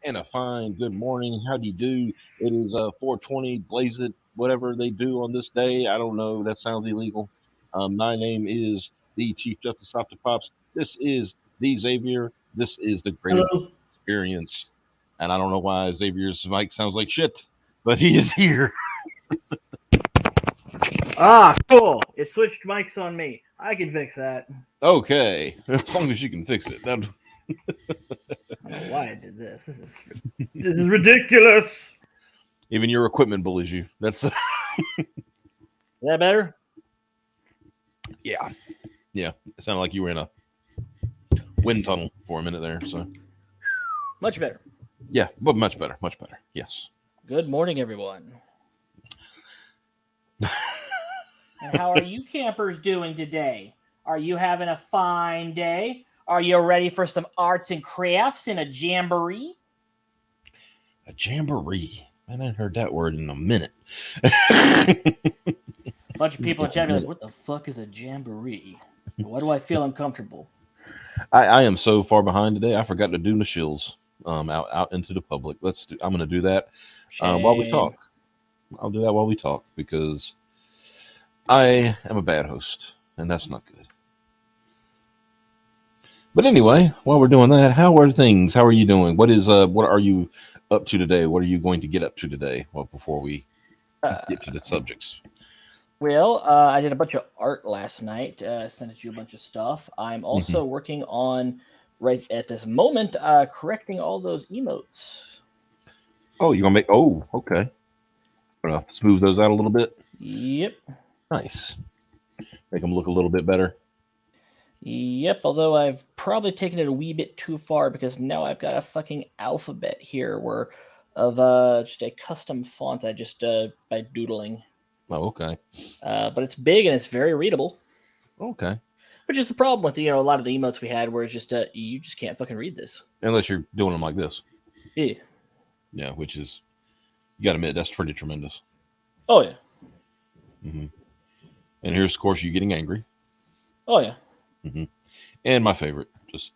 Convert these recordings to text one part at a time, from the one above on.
And a fine good morning. How do you do? It is 420. Blaze it. Whatever they do on this day, I don't know. That sounds illegal. My name is the Chief Justice Optipops. This is the Xavier. This is the Great Hello. Experience. And I don't know why Xavier's mic sounds like shit, but he is here. Ah, cool. It switched mics on me. I can fix that. Okay, as long as you can fix it. That... I don't know why I did this. This is ridiculous. Even your equipment bullies you. That's Is that better? yeah. It sounded like you were in a wind tunnel for a minute there. So Much better. yeah, but much better. Yes. Good morning, everyone. And how are you campers doing today? Are you having a fine day? Are you ready for some arts and crafts and a jamboree? A jamboree. I haven't heard that word in a minute. A bunch of people in chat be like, what the fuck is a jamboree? Why do I feel uncomfortable? I am so far behind today. I forgot to do the shills out into the public. I'm going to do that while we talk. I'll do that while we talk because I am a bad host, and that's not good. But anyway, while we're doing that, how are things? How are you doing? What are you up to today? What are you going to get up to today? Well, before we get to the subjects. Well, I did a bunch of art last night. Sent you a bunch of stuff. I'm Hmm. also working on, right at this moment, correcting all those emotes. Oh, you gonna make? Oh, okay. Gonna smooth those out a little bit. Yep. Nice. Make them look a little bit better. Yep, although I've probably taken it a wee bit too far because now I've got a fucking alphabet here where of just a custom font I just by doodling. Oh, okay. But it's big and it's very readable, Okay. which is the problem with a lot of the emotes we had where it's just you just can't fucking read this. Unless you're doing them like this. Yeah. Yeah, which is you got to admit that's pretty tremendous. Oh yeah. Hmm. And here's, of course, you getting angry. Oh yeah. Hmm. And my favorite, just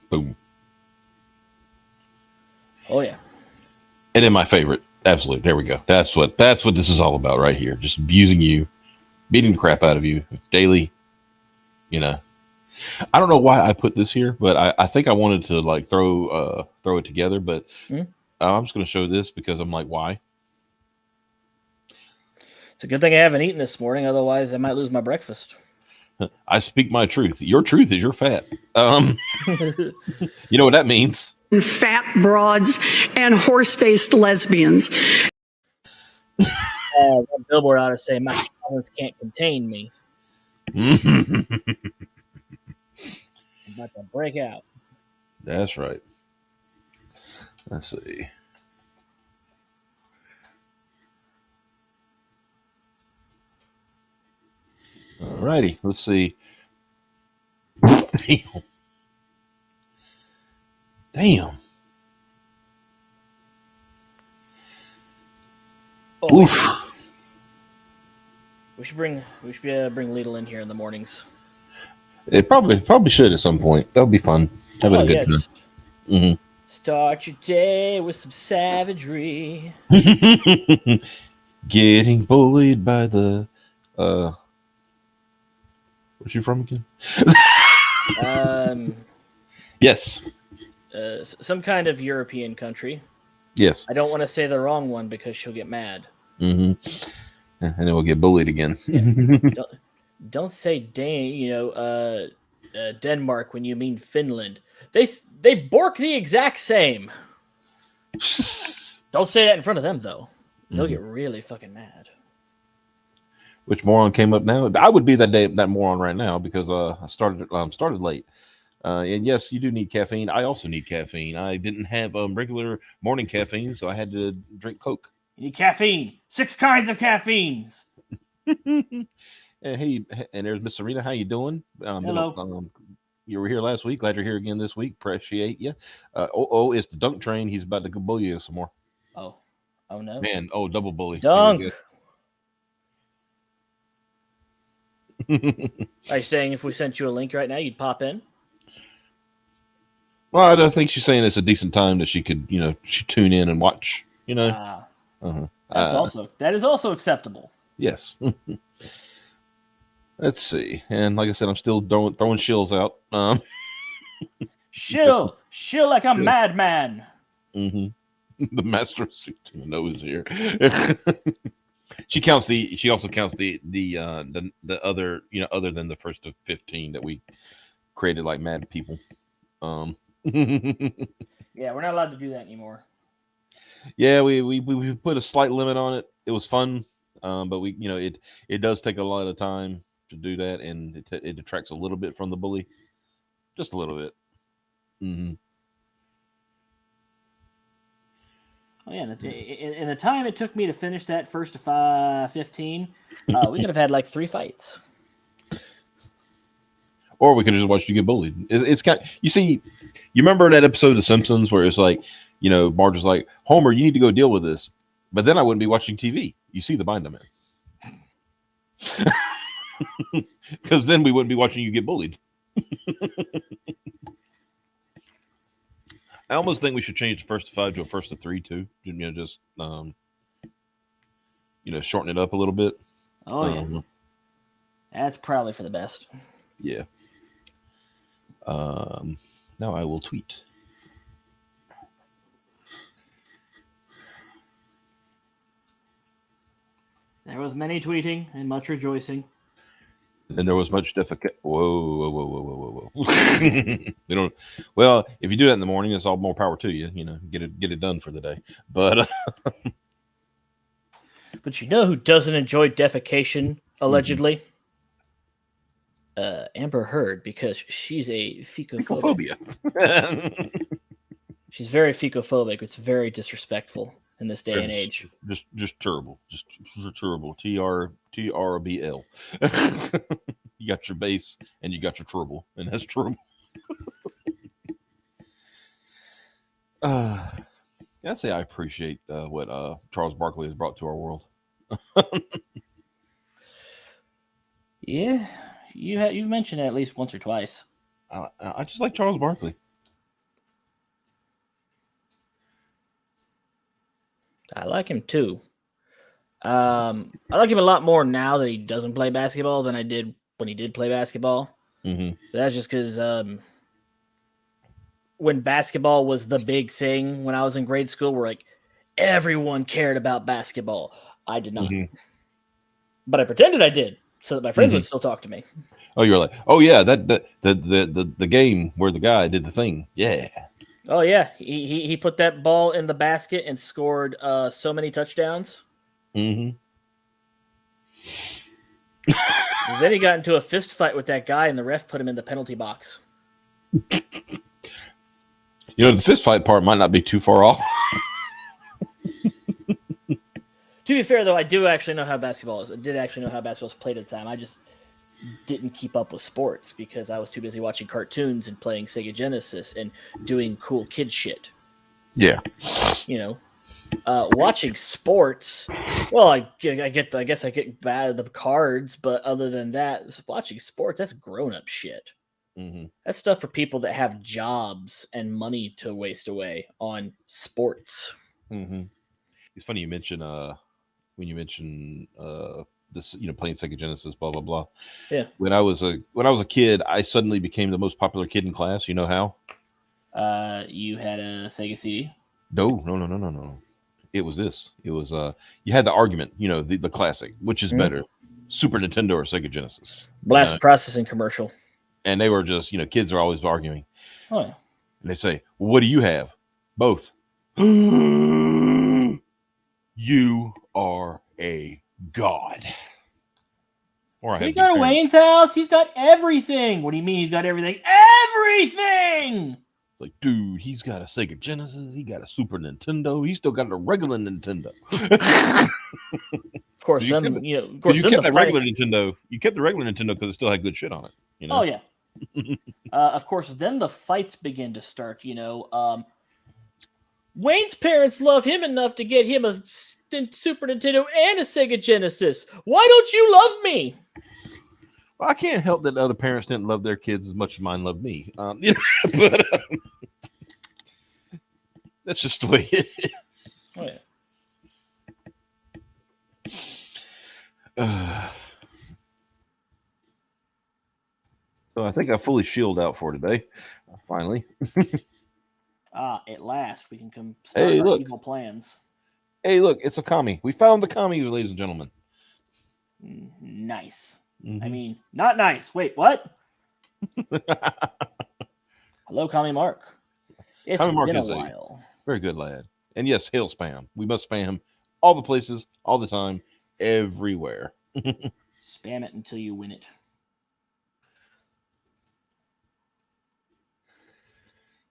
boom. Oh yeah. And then my favorite, absolutely. There we go. That's what this is all about right here. Just abusing you, beating the crap out of you daily. You know, I don't know why I put this here, but I think I wanted to like throw it together, but Mm. I'm just going to show this because I'm like, why? It's a good thing I haven't eaten this morning, otherwise I might lose my breakfast. I speak my truth. Your truth is your fat. You know what that means? Fat broads and horse-faced lesbians. That billboard ought to say, "My talents can't contain me." I'm about to break out. That's right. Let's see. Alrighty, let's see. Damn. Damn. Oh, Oof. yes. We should bring Lidl in here in the mornings. It probably should at some point. That would be fun. Having Oh a good yeah, time. just start your day with some savagery. Getting bullied by the uh where's you from again? Um, Yes. some kind of European country. Yes. I don't want to say the wrong one because she'll get mad. Hmm. And then we'll get bullied again. Don't say Denmark when you mean Finland. They bork the exact same. Don't say that in front of them though. They'll get really fucking mad. Which moron came up now? I would be that moron right now because I started late. And yes, you do need caffeine. I also need caffeine. I didn't have regular morning caffeine, so I had to drink Coke. You need caffeine. 6 kinds of caffeines. And hey, and there's Miss Serena. How you doing? Hello. You were here last week. Glad you're here again this week. Appreciate you. It's the dunk train. He's about to bully you some more. Oh no. Man, double bully. Dunk. Here we go. Are you saying if we sent you a link right now, you'd pop in? Well, I don't think she's saying it's a decent time that she could, she tune in and watch. Uh-huh. That is also acceptable. Yes. Let's see. And like I said, I'm still throwing shills out. Shill like a madman. Mm-hmm. The master of 16 knows here. She also counts the other, other than the first of 15 that we created like mad people. Yeah, we're not allowed to do that anymore. Yeah, we put a slight limit on it. It was fun, but it does take a lot of time to do that, and it detracts a little bit from the bully, just a little bit. Mm-hmm. Oh yeah, in the time it took me to finish that first of 15, we could have had like 3 fights. Or we could have just watched you get bullied. It's kind. You see, you remember that episode of Simpsons where it's like, Marge was like, Homer, you need to go deal with this. But then I wouldn't be watching TV. You see the bind I'm in. Because then we wouldn't be watching you get bullied. I almost think we should change the first to 5 to a first to 3 too. Just shorten it up a little bit. Oh yeah, that's probably for the best. Yeah. Now I will tweet. There was many tweeting and much rejoicing. And there was much defecation. Whoa. They don't. Well, if you do that in the morning, it's all more power to you. You know, get it done for the day. But But you know who doesn't enjoy defecation, allegedly? Amber Heard, because she's a fecophobic. She's very fecophobic. It's very disrespectful in this day and age. Just terrible. Just terrible. TRBL. You got your base and you got your trouble, and that's terrible. I say I appreciate what Charles Barkley has brought to our world. Yeah, you've mentioned it at least once or twice. I just like Charles Barkley. I like him too. I like him a lot more now that he doesn't play basketball than I did when he did play basketball. Mm-hmm. But that's just because when basketball was the big thing when I was in grade school, where like everyone cared about basketball. I did not, but I pretended I did so that my friends would still talk to me. Oh, you're like, oh yeah, the game where the guy did the thing, yeah. Oh yeah, he put that ball in the basket and scored so many touchdowns. Mm-hmm. Then he got into a fist fight with that guy, and the ref put him in the penalty box. You know, the fist fight part might not be too far off. To be fair, though, I do actually know how basketball is. I did actually know how basketball is played at the time. I just didn't keep up with sports because I was too busy watching cartoons and playing Sega Genesis and doing cool kid shit. Yeah. You know, watching sports. Well, I guess I get bad at the cards, but other than that, watching sports, that's grown-up shit. Mm-hmm. That's stuff for people that have jobs and money to waste away on sports. Mm-hmm. It's funny you mention when you mention this, you know, playing Sega Genesis, blah blah blah. Yeah. When I was a kid, I suddenly became the most popular kid in class. You know how? You had a Sega CD? No. It was this. It was you had the argument, you know, the classic, which is better, Super Nintendo or Sega Genesis. Blast processing commercial. And they were just, you know, kids are always arguing. Oh yeah. And they say, well, what do you have? Both. You are a god. Or Did he go to Wayne's house? He's got everything. What do you mean he's got everything? Everything! Like, dude, he's got a Sega Genesis. He got a Super Nintendo. He's still got a regular Nintendo. Of course, you kept the regular Nintendo. You kept the regular Nintendo because it still had good shit on it. You know? Oh yeah. Of course, then the fights begin to start. You know, Wayne's parents love him enough to get him a Super Nintendo and a Sega Genesis. Why don't you love me? Well, I can't help that other parents didn't love their kids as much as mine loved me. You know, but that's just the way it is. Oh yeah. So I think I fully shielded out for today. Finally. At last we can come start our evil plans. Hey, look, it's a commie. We found the commie, ladies and gentlemen. Nice. Mm-hmm. I mean, not nice. Wait, what? Hello, Commie Mark. It's Commie Mark been a is while. Very good lad. And yes, hail spam. We must spam all the places, all the time, everywhere. Spam it until you win it.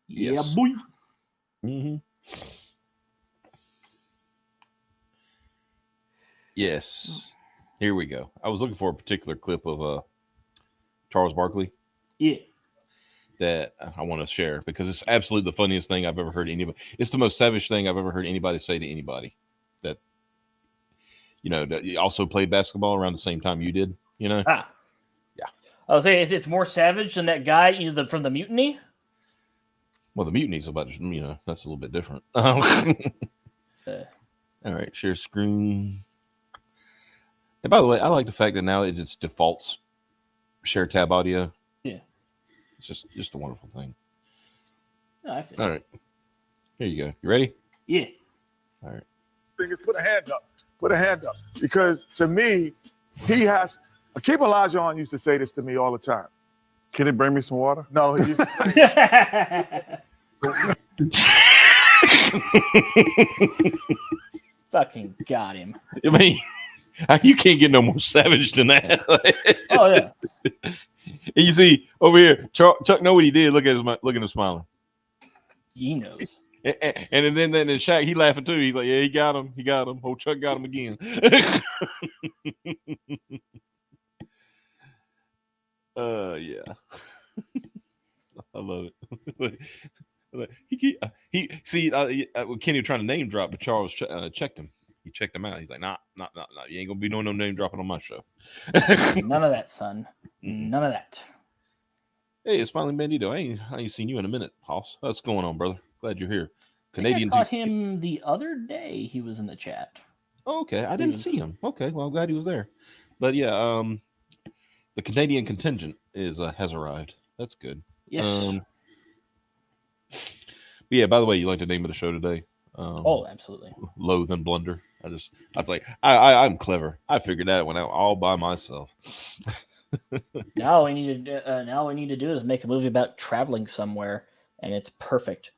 Yes. Yeah, boy. Mm-hmm. Yes. Here we go. I was looking for a particular clip of Charles Barkley. Yeah. That I want to share because it's absolutely the funniest thing I've ever heard anybody. It's the most savage thing I've ever heard anybody say to anybody. That, you know, that also played basketball around the same time you did. You know. Yeah. I was saying it's more savage than that guy, you know, from the Mutiny. Well, the Mutiny's about, you know, that's a little bit different. All right, share screen. And by the way, I like the fact that now it just defaults share tab audio. Yeah. It's just a wonderful thing. No, I feel all right. Here you go. You ready? Yeah. All right. Fingers, put a hand up. Put a hand up. Because to me, he has. Akeem Olajuwon used to say this to me all the time. Can you bring me some water? No, he used to Fucking got him. I mean, you can't get no more savage than that. Oh yeah. And you see over here, Chuck know what he did. Look at him smiling. He knows. And then Shaq, he laughing too. He's like, yeah, he got him. Oh, Chuck got him again. Yeah. I love it. Kenny was trying to name drop, but Charles checked him. He checked him out. He's like, nah. You ain't gonna be doing no name dropping on my show. None of that, son. None of that. Hey, it's Smiling Bandito. I ain't seen you in a minute, Hoss. What's going on, brother? Glad you're here. Canadian. I caught him the other day. He was in the chat. Oh, okay, I didn't see him. Okay, well, I'm glad he was there. But yeah, the Canadian contingent has arrived. That's good. Yes. Yeah. By the way, you like the name of the show today? Oh, absolutely. Loathe and Blunder. I was like, I'm clever. I figured that one out all by myself. Now we need to do is make a movie about traveling somewhere, and it's perfect.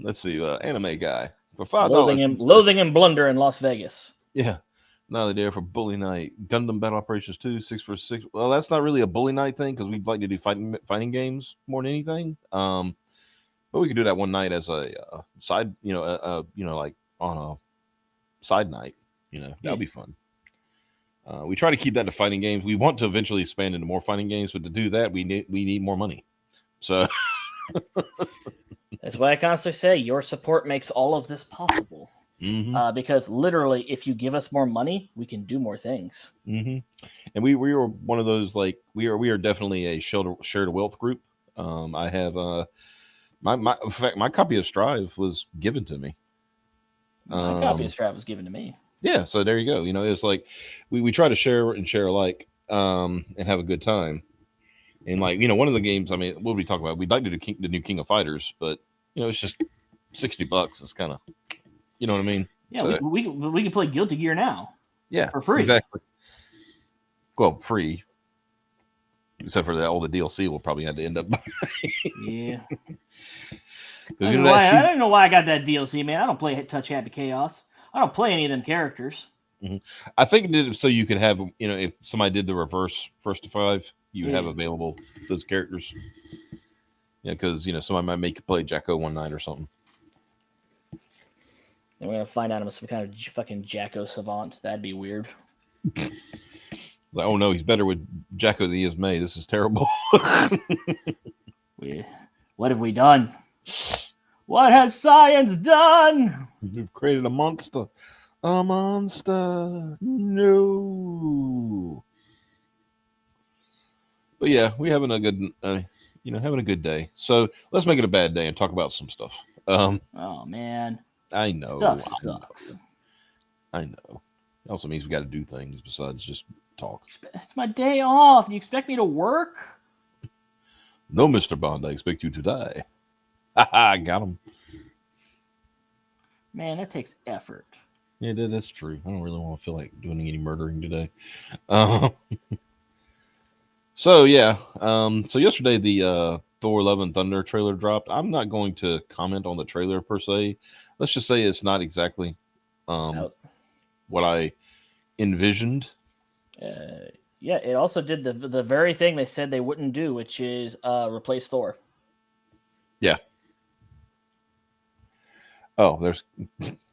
Let's see, anime guy for $5. Loathing and Blunder in Las Vegas. Yeah, now they're there for Bully Night. Gundam Battle Operations 2, 6 vs 6. Well, that's not really a Bully Night thing because we'd like to do fighting games more than anything. But we could do that one night as a side, like on a side night. That'll be fun. We try to keep that to fighting games. We want to eventually expand into more fighting games, but to do that, we need more money. So that's why I constantly say your support makes all of this possible. Mm-hmm. Because literally, if you give us more money, we can do more things. Mm-hmm. And we were one of those, like, we are definitely a shared wealth group. I have in fact, my copy of Strive was given to me. My copy of Strive was given to me. Yeah, so there you go. It's like we try to share and share alike, and have a good time. And like, one of the games, I mean, what we talk about? We'd like to do the new King of Fighters, but it's just $60. It's kind of, you know what I mean? Yeah, so, we can play Guilty Gear now. Yeah, for free. Exactly. Well, free, except for all the DLC we'll probably have to end up buying. Yeah. I don't know why I got that DLC, man. I don't play Touch Happy Chaos. I don't play any of them characters. Mm-hmm. I think it did so you could have, if somebody did the reverse first to 5, you would have available those characters. Yeah, because somebody might make you play Jacko one night or something. And we're gonna find out I'm some kind of fucking Jacko savant. That'd be weird. Like, oh no, he's better with Jacko than he is May. This is terrible. What have we done? What has science done? We've created a monster. A monster. No. But yeah, we're having a good, having a good day. So let's make it a bad day and talk about some stuff. Oh man. I know. Stuff sucks. I know. It also means we got to do things besides just talk. It's my day off. Do you expect me to work? No, Mr. Bond, I expect you to die. I got him. Man, that takes effort. Yeah, that's true. I don't really want to feel like doing any murdering today. So yeah. So yesterday the Thor: Love and Thunder trailer dropped. I'm not going to comment on the trailer per se. Let's just say it's not exactly what I envisioned. Yeah, it also did the very thing they said they wouldn't do, which is replace Thor. Yeah. Oh, there's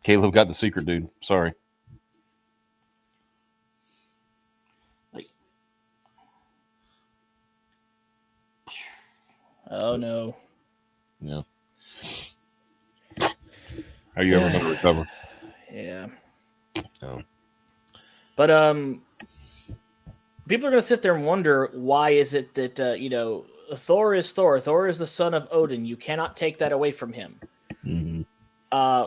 Caleb got the secret, dude. Sorry. Oh no. Yeah. How you ever going to recover? Yeah. Oh. But people are going to sit there and wonder why is it that Thor is Thor. Thor is the son of Odin. You cannot take that away from him. Mm-hmm.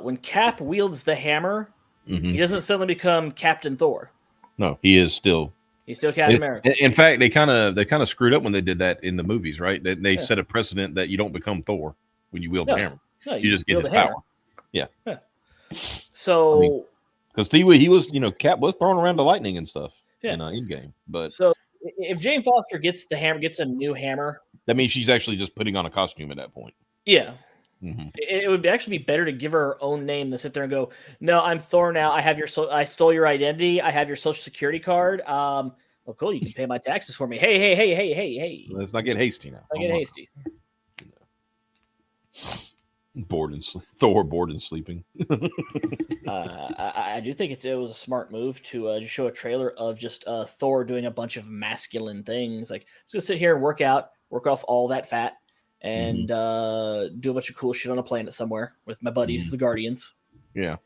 When Cap wields the hammer, he doesn't suddenly become Captain Thor. No, he's still Captain America. In fact, they kind of screwed up when they did that in the movies, right? They set a precedent that you don't become Thor when you wield the hammer. No, you just get his power. Yeah. So because he was, Cap was throwing around the lightning and stuff in Endgame, but so if Jane Foster gets a new hammer, that means she's actually just putting on a costume at that point. Yeah. Mm-hmm. It would actually be better to give her her own name than sit there and go, "No, I'm Thor now. I stole your identity. I have your social security card. Well, cool. You can pay my taxes for me. Hey. Let's not get hasty now. I get hasty. Thor bored and sleeping. I do think it was a smart move to just show a trailer of just Thor doing a bunch of masculine things. Like, I'm just gonna sit here and work off all that fat, and do a bunch of cool shit on a planet somewhere with my buddies, the Guardians. Yeah.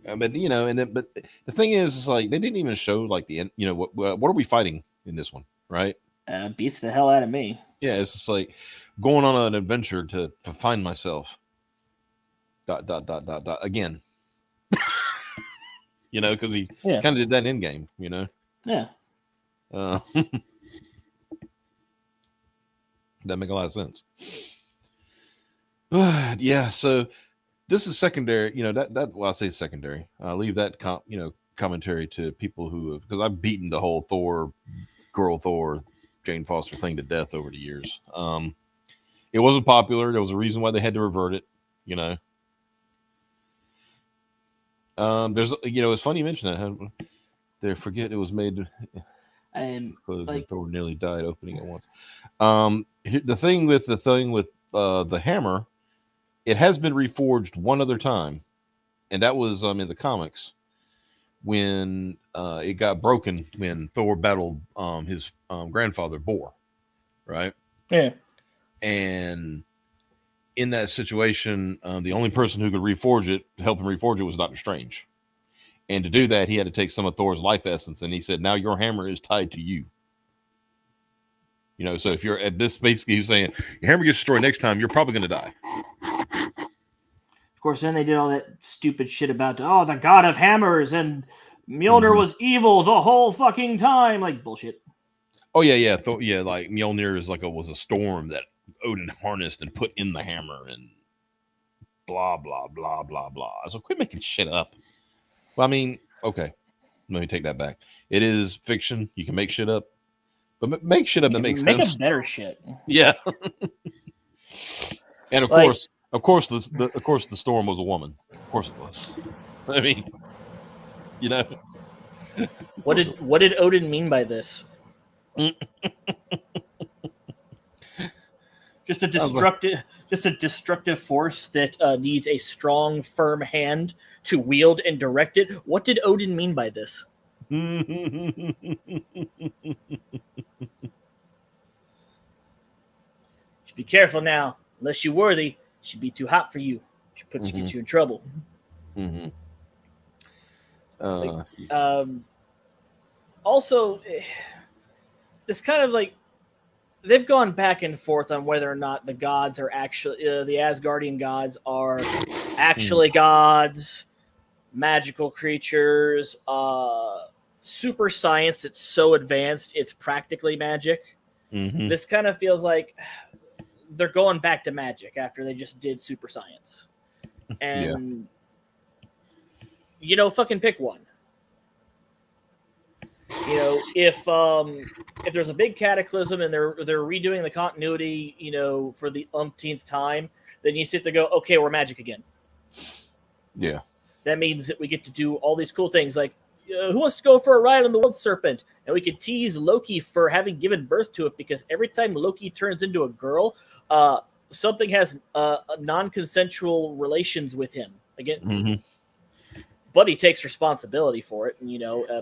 But but the thing is like they didn't even show like the end. What are we fighting in this one, right? Beats the hell out of me. Yeah, it's just like going on an adventure to find myself. ... again. Because he kind of did that in game. Yeah. That make a lot of sense. Yeah, so this is secondary. Well, I say secondary. I'll leave that commentary to people who, because I've beaten the whole girl Thor, Jane Foster thing to death over the years. It wasn't popular. There was a reason why they had to revert it. There's it's funny you mention that. They forget it was made. Thor nearly died opening it once. The thing with the hammer, it has been reforged one other time, and that was in the comics when it got broken when Thor battled his grandfather Bor, right? Yeah. And in that situation, the only person who could help him reforge it was Doctor Strange. And to do that, he had to take some of Thor's life essence, and he said, now your hammer is tied to you. So if you're at this, basically he's saying, your hammer gets destroyed next time, you're probably going to die. Of course, then they did all that stupid shit about, the god of hammers, and Mjolnir was evil the whole fucking time. Like, bullshit. Oh, yeah. Like Mjolnir was a storm that Odin harnessed and put in the hammer, and blah, blah, blah, blah, blah. So quit making shit up. Well, I mean, okay, let me take that back. It is fiction. You can make shit up, but make shit up that makes sense. Make a better shit. Yeah. And of course, the storm was a woman. Of course it was. I mean, What did Odin mean by this? Just a destructive force that needs a strong, firm hand to wield and direct it. What did Odin mean by this? Just be careful now. Unless you're worthy, she'd be too hot for you. She'd get you in trouble. Mm-hmm. Also, it's kind of like they've gone back and forth on whether or not the gods are actually the Asgardian gods are actually gods, magical creatures, super science that's so advanced it's practically magic. Mm-hmm. This kind of feels like they're going back to magic after they just did super science. And fucking pick one. If there's a big cataclysm and they're redoing the continuity, for the umpteenth time, then you sit there and go, okay, we're magic again. Yeah. That means that we get to do all these cool things like who wants to go for a ride on the World Serpent? And we could tease Loki for having given birth to it, because every time Loki turns into a girl, something has non-consensual relations with him. Again, but he takes responsibility for it and,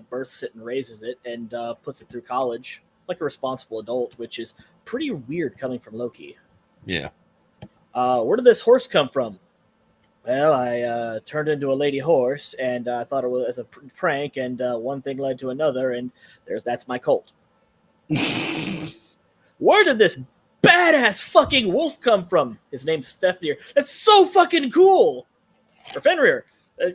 births it and raises it and puts it through college like a responsible adult, which is pretty weird coming from Loki. Yeah. Where did this horse come from? Well, I turned into a lady horse, and I thought it was as a prank, and one thing led to another, and that's my cult. Where did this badass fucking wolf come from? His name's Fafnir. That's so fucking cool! Or Fenrir.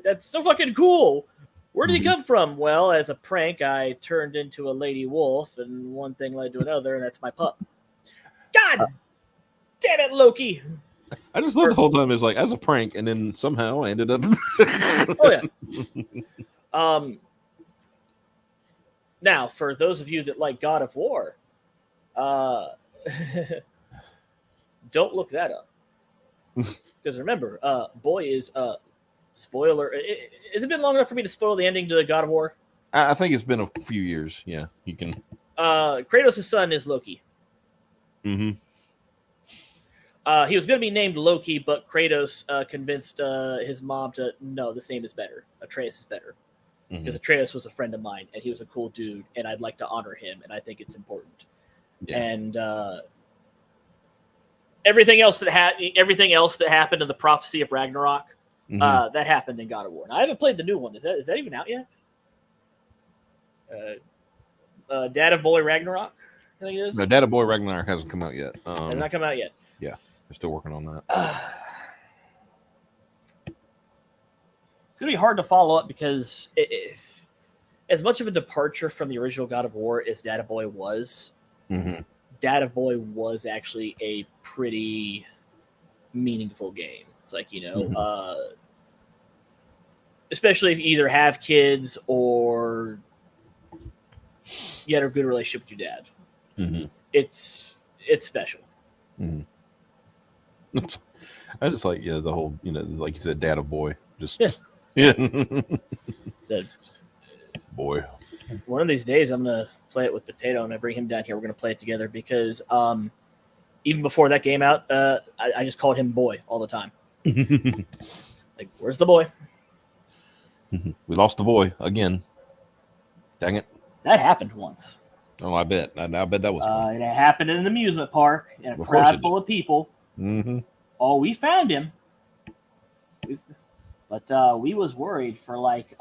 That's so fucking cool! Where did he come from? Well, as a prank, I turned into a lady wolf, and one thing led to another, and that's my pup. God damn it, Loki! I just thought the whole time it was like as a prank, and then somehow I ended up. Oh yeah. Now, for those of you that like God of War, don't look that up. Because remember, boy is spoiler. Has it been long enough for me to spoil the ending to the God of War? I think it's been a few years. Yeah, you can. Kratos' son is Loki. Mm-hmm. He was going to be named Loki, but Kratos convinced his mom to no, this name is better. Atreus is better because Atreus was a friend of mine and he was a cool dude, and I'd like to honor him, and I think it's important. Yeah. And everything else that happened in the prophecy of Ragnarok, that happened in God of War. Now, I haven't played the new one. Is that even out yet? Dad of Boy Ragnarok, I think it is. No, Dad of Boy Ragnarok hasn't come out yet. Has not come out yet. Yeah, they're still working on that. It's gonna be hard to follow up because as much of a departure from the original God of War as Dad of Boy was, Dad of Boy was actually a pretty meaningful game. It's like, especially if you either have kids or you had a good relationship with your dad. It's special. I just like the whole like you said, Dad of Boy, just boy. One of these days I'm gonna play it with Potato, and I bring him down here. We're gonna play it together because even before that game out, I just called him Boy all the time. Like, where's the boy? We lost the boy again. Dang it! That happened once. Oh, I bet. I bet that was fun. It happened in an amusement park in a crowd full of people. Oh, we found him. But we was worried for like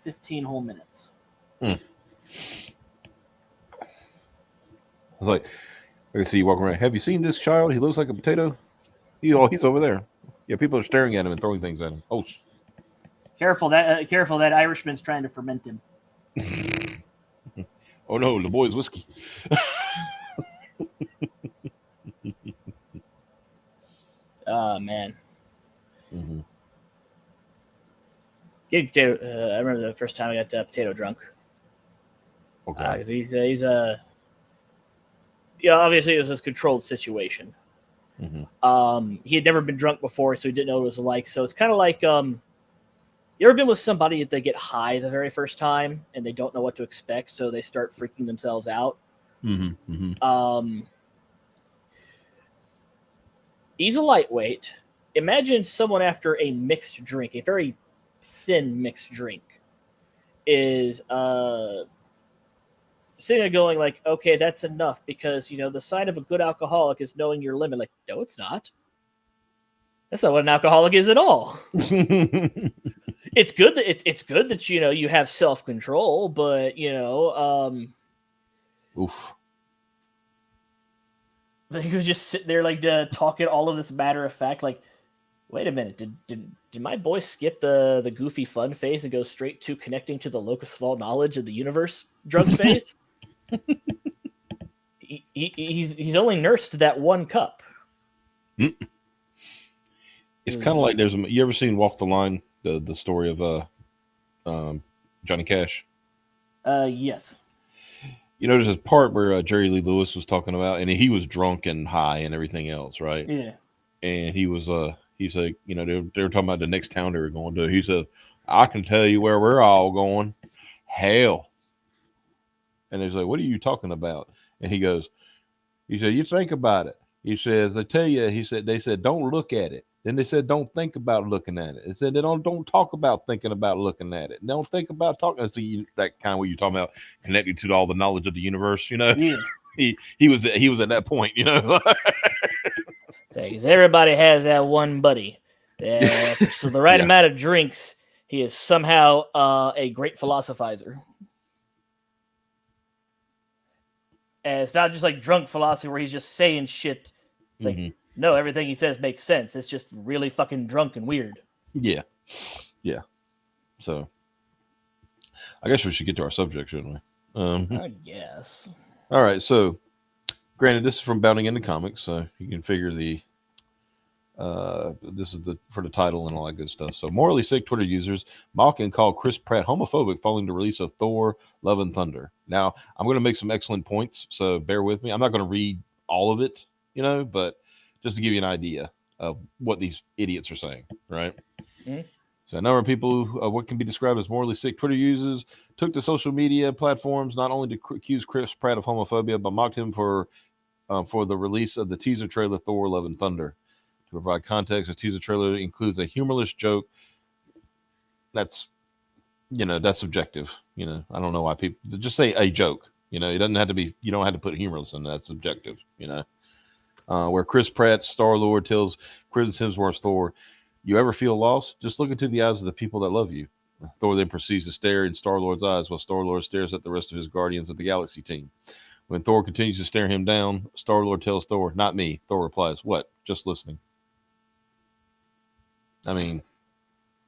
15 whole minutes. I was like, I see you walking around. Have you seen this child? He looks like a potato. He's over there. Yeah, people are staring at him and throwing things at him. Oh, careful! That Irishman's trying to ferment him. Oh no, the boy's whiskey. Oh man. Get potato. I remember the first time I got potato drunk. Okay. He's obviously it was a controlled situation. He had never been drunk before, so he didn't know what it was like. So it's kind of like you ever been with somebody that they get high the very first time and they don't know what to expect, so they start freaking themselves out. He's a lightweight. Imagine someone after a mixed drink, a very thin mixed drink, is sitting there going like, okay, that's enough, because the sign of a good alcoholic is knowing your limit. Like, no, it's not. That's not what an alcoholic is at all. It's good that it's good that you have self-control, but oof. He was just sitting there like talking all of this matter of fact, like, wait a minute, did my boy skip the goofy fun phase and go straight to connecting to the locus of all knowledge of the universe drunk phase? He's only nursed that one cup. It's kind of like you ever seen Walk the Line, the story of Johnny Cash? Yes. There's a part where Jerry Lee Lewis was talking about, and he was drunk and high and everything else, right? Yeah. And he was he said, they were talking about the next town they were going to. He said, I can tell you where we're all going. Hell. And they're like, what are you talking about? And he said, you think about it. He says, they tell you, they said, don't look at it. Then they said, don't think about looking at it. They said, they don't talk about thinking about looking at it. Don't think about talking. See, that kind of what you're talking about, connected to all the knowledge of the universe, Yeah. He was at that point, Because everybody has that one buddy. So the right amount of drinks, he is somehow a great philosophizer. And it's not just like drunk philosophy where he's just saying shit. It's like, no, everything he says makes sense. It's just really fucking drunk and weird. Yeah. So, I guess we should get to our subject, shouldn't we? I guess. All right. So, granted, this is from Bounding into Comics, so you can figure the This is for the title and all that good stuff. So, morally sick Twitter users mock and call Chris Pratt homophobic following the release of Thor: Love and Thunder. Now, I'm going to make some excellent points, so bear with me. I'm not going to read all of it, but just to give you an idea of what these idiots are saying, right? Mm-hmm. So, a number of people, what can be described as morally sick Twitter users, took to social media platforms not only to accuse Chris Pratt of homophobia, but mocked him for the release of the teaser trailer Thor: Love and Thunder. To provide context, the teaser trailer includes a humorless joke. That's subjective. I don't know why people just say a joke. It doesn't have to be. You don't have to put humorless in. That's subjective. Where Chris Pratt, Star-Lord, tells Chris Hemsworth's Thor, "You ever feel lost? Just look into the eyes of the people that love you." Thor then proceeds to stare in Star-Lord's eyes while Star-Lord stares at the rest of his Guardians of the Galaxy team. When Thor continues to stare him down, Star-Lord tells Thor, "Not me." Thor replies, "What? Just listening." I mean,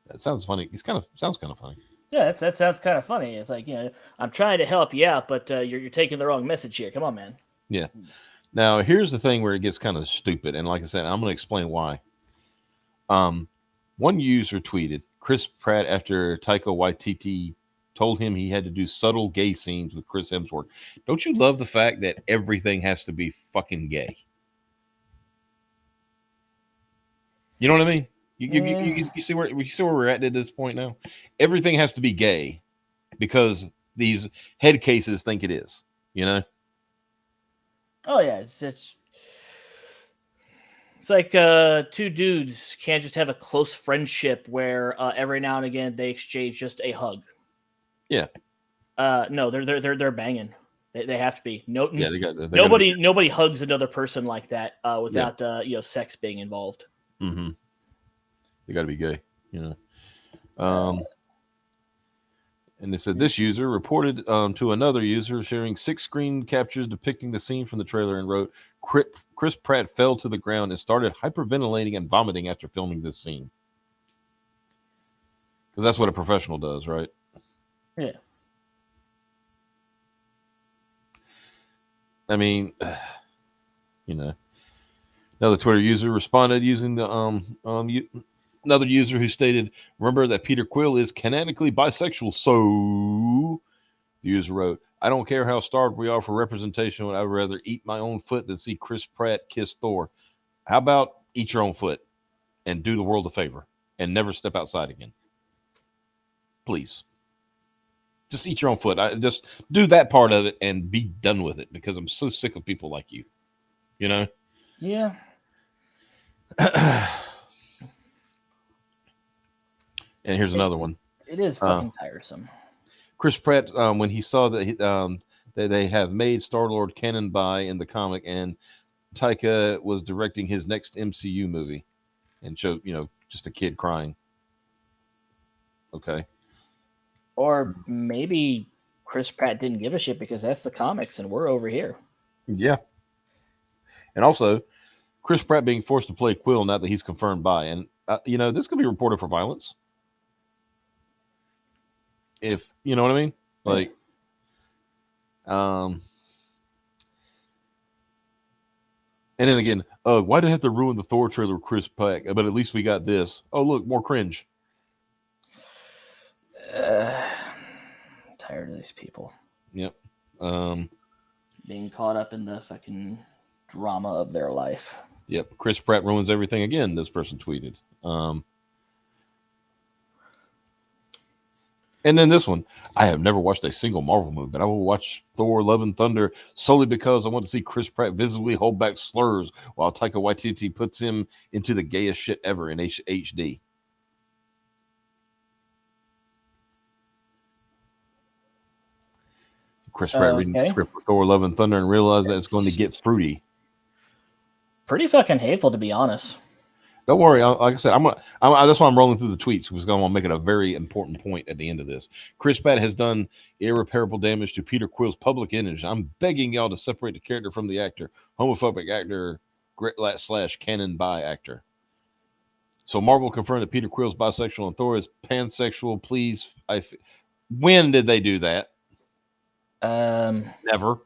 that sounds funny. Sounds kind of funny. Yeah, that sounds kind of funny. It's like, I'm trying to help you out, but you're taking the wrong message here. Come on, man. Yeah. Now, here's the thing where it gets kind of stupid, and like I said, I'm going to explain why. One user tweeted Chris Pratt after Taika Waititi told him he had to do subtle gay scenes with Chris Hemsworth. Don't you love the fact that everything has to be fucking gay? You know what I mean? You see where we're at this point now? Everything has to be gay because these head cases think it is. Oh yeah, it's like two dudes can't just have a close friendship where every now and again they exchange just a hug. Yeah. No, they're banging. They have to be. No, Yeah, nobody hugs another person like that without sex being involved. Mm-hmm. They got to be gay, And they said this user reported to another user sharing 6 screen captures depicting the scene from the trailer and wrote, Chris Pratt fell to the ground and started hyperventilating and vomiting after filming this scene. Because that's what a professional does, right? Yeah. I mean, Another Twitter user responded using the another user who stated, "Remember that Peter Quill is canonically bisexual." So the user wrote, "I don't care how starved we are for representation. I'd rather eat my own foot than see Chris Pratt kiss Thor. How about eat your own foot and do the world a favor and never step outside again? Please." Just eat your own foot. I just do that part of it and be done with it because I'm so sick of people like you. Yeah. And here's another one. It is fucking tiresome. Chris Pratt, when he saw that that they have made Star-Lord canon by in the comic, and Taika was directing his next MCU movie, and showed just a kid crying. Okay. Or maybe Chris Pratt didn't give a shit because that's the comics and we're over here. Yeah. And also, Chris Pratt being forced to play Quill now that he's confirmed bi, and this could be reported for violence. If you know what I mean, like, and then again, why did they have to ruin the Thor trailer with Chris Pratt? But at least we got this. Oh, look, more cringe. Tired of these people. Yep. Being caught up in the fucking drama of their life. Yep. Chris Pratt ruins everything again, this person tweeted. And then this one, I have never watched a single Marvel movie, but I will watch Thor: Love and Thunder solely because I want to see Chris Pratt visibly hold back slurs while Taika Waititi puts him into the gayest shit ever in HD. Chris Pratt reading the script for Thor: Love and Thunder and realized that it's going to get fruity. Pretty fucking hateful, to be honest. Don't worry. Like I said, that's why I'm rolling through the tweets because I want to make it a very important point at the end of this. Chris Pratt has done irreparable damage to Peter Quill's public image. I'm begging y'all to separate the character from the actor. Homophobic actor / canon bi actor. So Marvel confirmed that Peter Quill's bisexual and Thor is pansexual. Please, when did they do that? Never.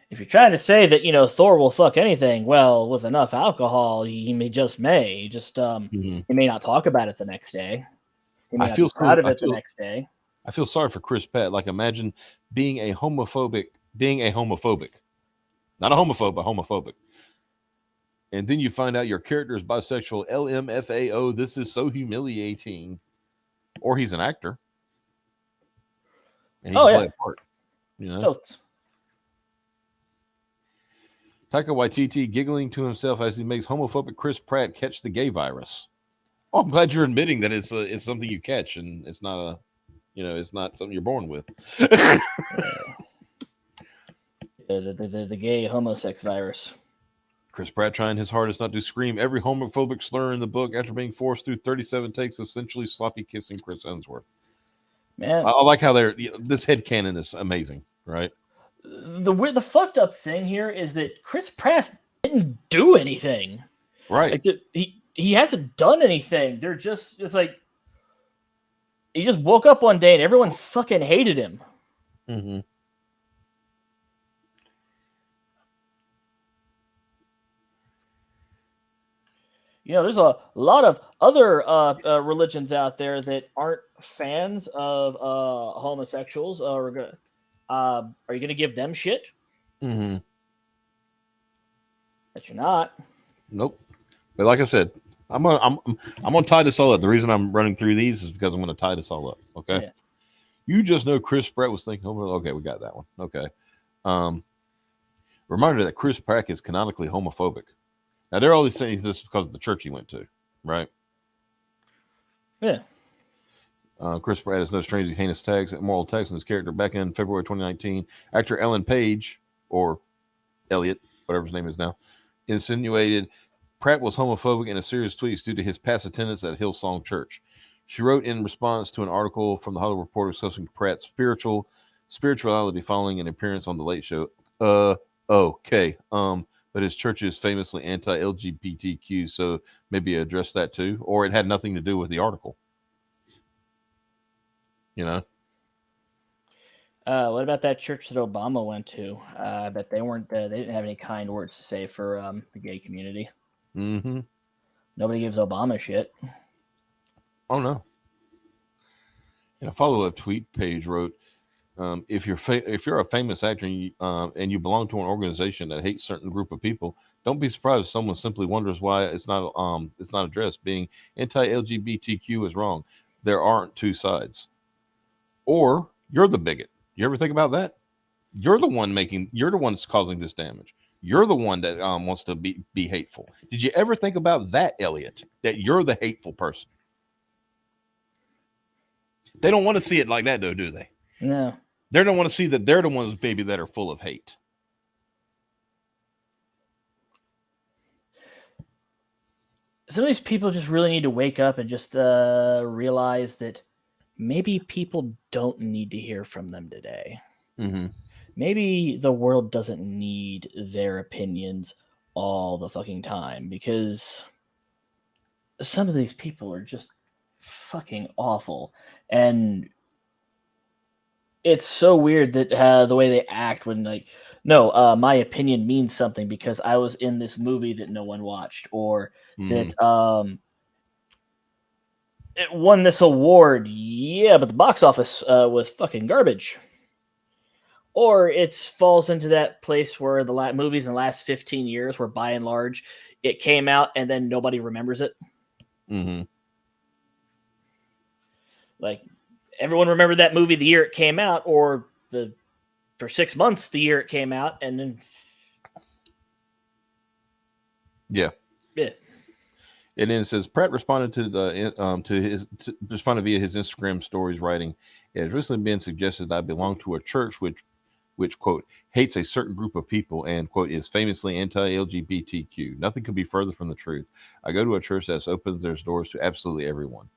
if you're trying to say that Thor will fuck anything, well, with enough alcohol, he may. Mhm. He may not talk about it the next day. He may I not be feel proud so. of it the next day. I feel sorry for Chris Pratt. Like, imagine being a homophobic, not a homophobe, but homophobic, and then you find out your character is bisexual. LMFAO. This is so humiliating. Or he's an actor, and he Oh can play yeah, a part. You know. totes. Taika Waititi giggling to himself as he makes homophobic Chris Pratt catch the gay virus. Oh, I'm glad you're admitting that it's something you catch, and it's not it's not something you're born with. The gay homosex virus. Chris Pratt trying his hardest not to scream every homophobic slur in the book after being forced through 37 takes of essentially sloppy kissing Chris Hemsworth. Man, I like how this headcanon is amazing, right? the fucked up thing here is that Chris Pratt didn't do anything. Right. Like he hasn't done anything. It's like he just woke up one day and everyone fucking hated him. Mm-hmm. There's a lot of other religions out there that aren't fans of homosexuals. Are you going to give them shit? Mm-hmm. That you're not. Nope. But like I said, I'm gonna tie this all up. The reason I'm running through these is because I'm gonna tie this all up. Okay. Yeah. You just know Chris Pratt was thinking, oh, okay, we got that one. Okay. Reminder that Chris Pratt is canonically homophobic. Now they're always saying this because of the church he went to, right? Yeah. Chris Pratt is no stranger to heinous tags and moral attacks on his character. Back in February 2019, actor Ellen Page, or Elliot, whatever his name is now, insinuated Pratt was homophobic in a series of tweets due to his past attendance at Hillsong Church. She wrote in response to an article from the Hollywood Reporter discussing Pratt's spirituality following an appearance on The Late Show. Okay. But his church is famously anti-LGBTQ, so maybe address that too. Or it had nothing to do with the article. What about that church that Obama went to? I bet they weren't. They didn't have any kind words to say for the gay community. Mm-hmm. Nobody gives Obama shit. Oh no. And a follow-up tweet page wrote, if you're a famous actor and you belong to an organization that hates a certain group of people, don't be surprised if someone simply wonders why it's not addressed. Being anti-LGBTQ is wrong. There aren't two sides. Or you're the bigot. You ever think about that? You're the one that's causing this damage. You're the one that wants to be hateful. Did you ever think about that, Elliot? That you're the hateful person. They don't want to see it like that, though, do they? No. They don't want to see that they're the ones, maybe, that are full of hate. Some of these people just really need to wake up and just realize that maybe people don't need to hear from them today. Mm-hmm. Maybe the world doesn't need their opinions all the fucking time, because some of these people are just fucking awful. And it's so weird that the way they act when, like, no, my opinion means something because I was in this movie that no one watched, or that it won this award. Yeah, but the box office was fucking garbage. Or it falls into that place where the movies in the last 15 years, where by and large it came out and then nobody remembers it. Mm-hmm. Like, everyone remembered that movie the year it came out, or for 6 months the year it came out, and then yeah. And then it says Pratt responded responded via his Instagram stories, writing, "It has recently been suggested that I belong to a church which quote hates a certain group of people and quote is famously anti-LGBTQ. Nothing could be further from the truth. I go to a church that opens their doors to absolutely everyone."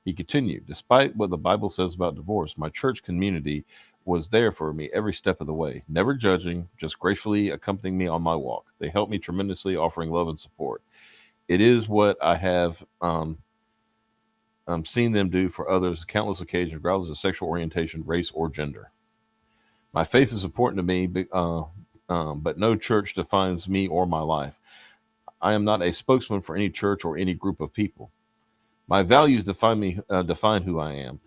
He continued, "Despite what the Bible says about divorce, my church community was there for me every step of the way, never judging, just gracefully accompanying me on my walk. They helped me tremendously, offering love and support. It is what I have seen them do for others countless occasions, regardless of sexual orientation, race, or gender. My faith is important to me but no church defines me or my life. I am not a spokesman for any church or any group of people. My values define who I am.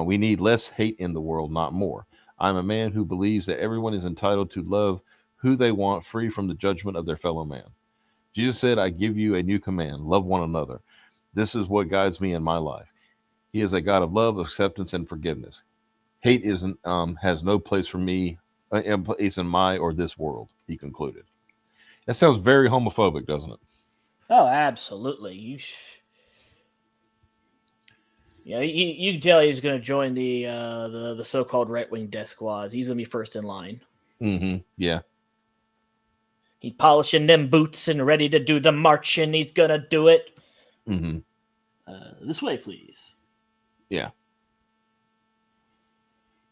We need less hate in the world, not more. I'm a man who believes that everyone is entitled to love who they want, free from the judgment of their fellow man. Jesus said, I give you a new command, love one another. This is what guides me in my life. He is a God of love, acceptance, and forgiveness. Hate has no place for me, place in my or this world, he concluded. That sounds very homophobic, doesn't it? Oh, absolutely. You can tell he's going to join the so-called right-wing death squads. He's going to be first in line. Mm-hmm. Yeah. He's polishing them boots and ready to do the march, and he's going to do it. Mm-hmm. This way, please. Yeah.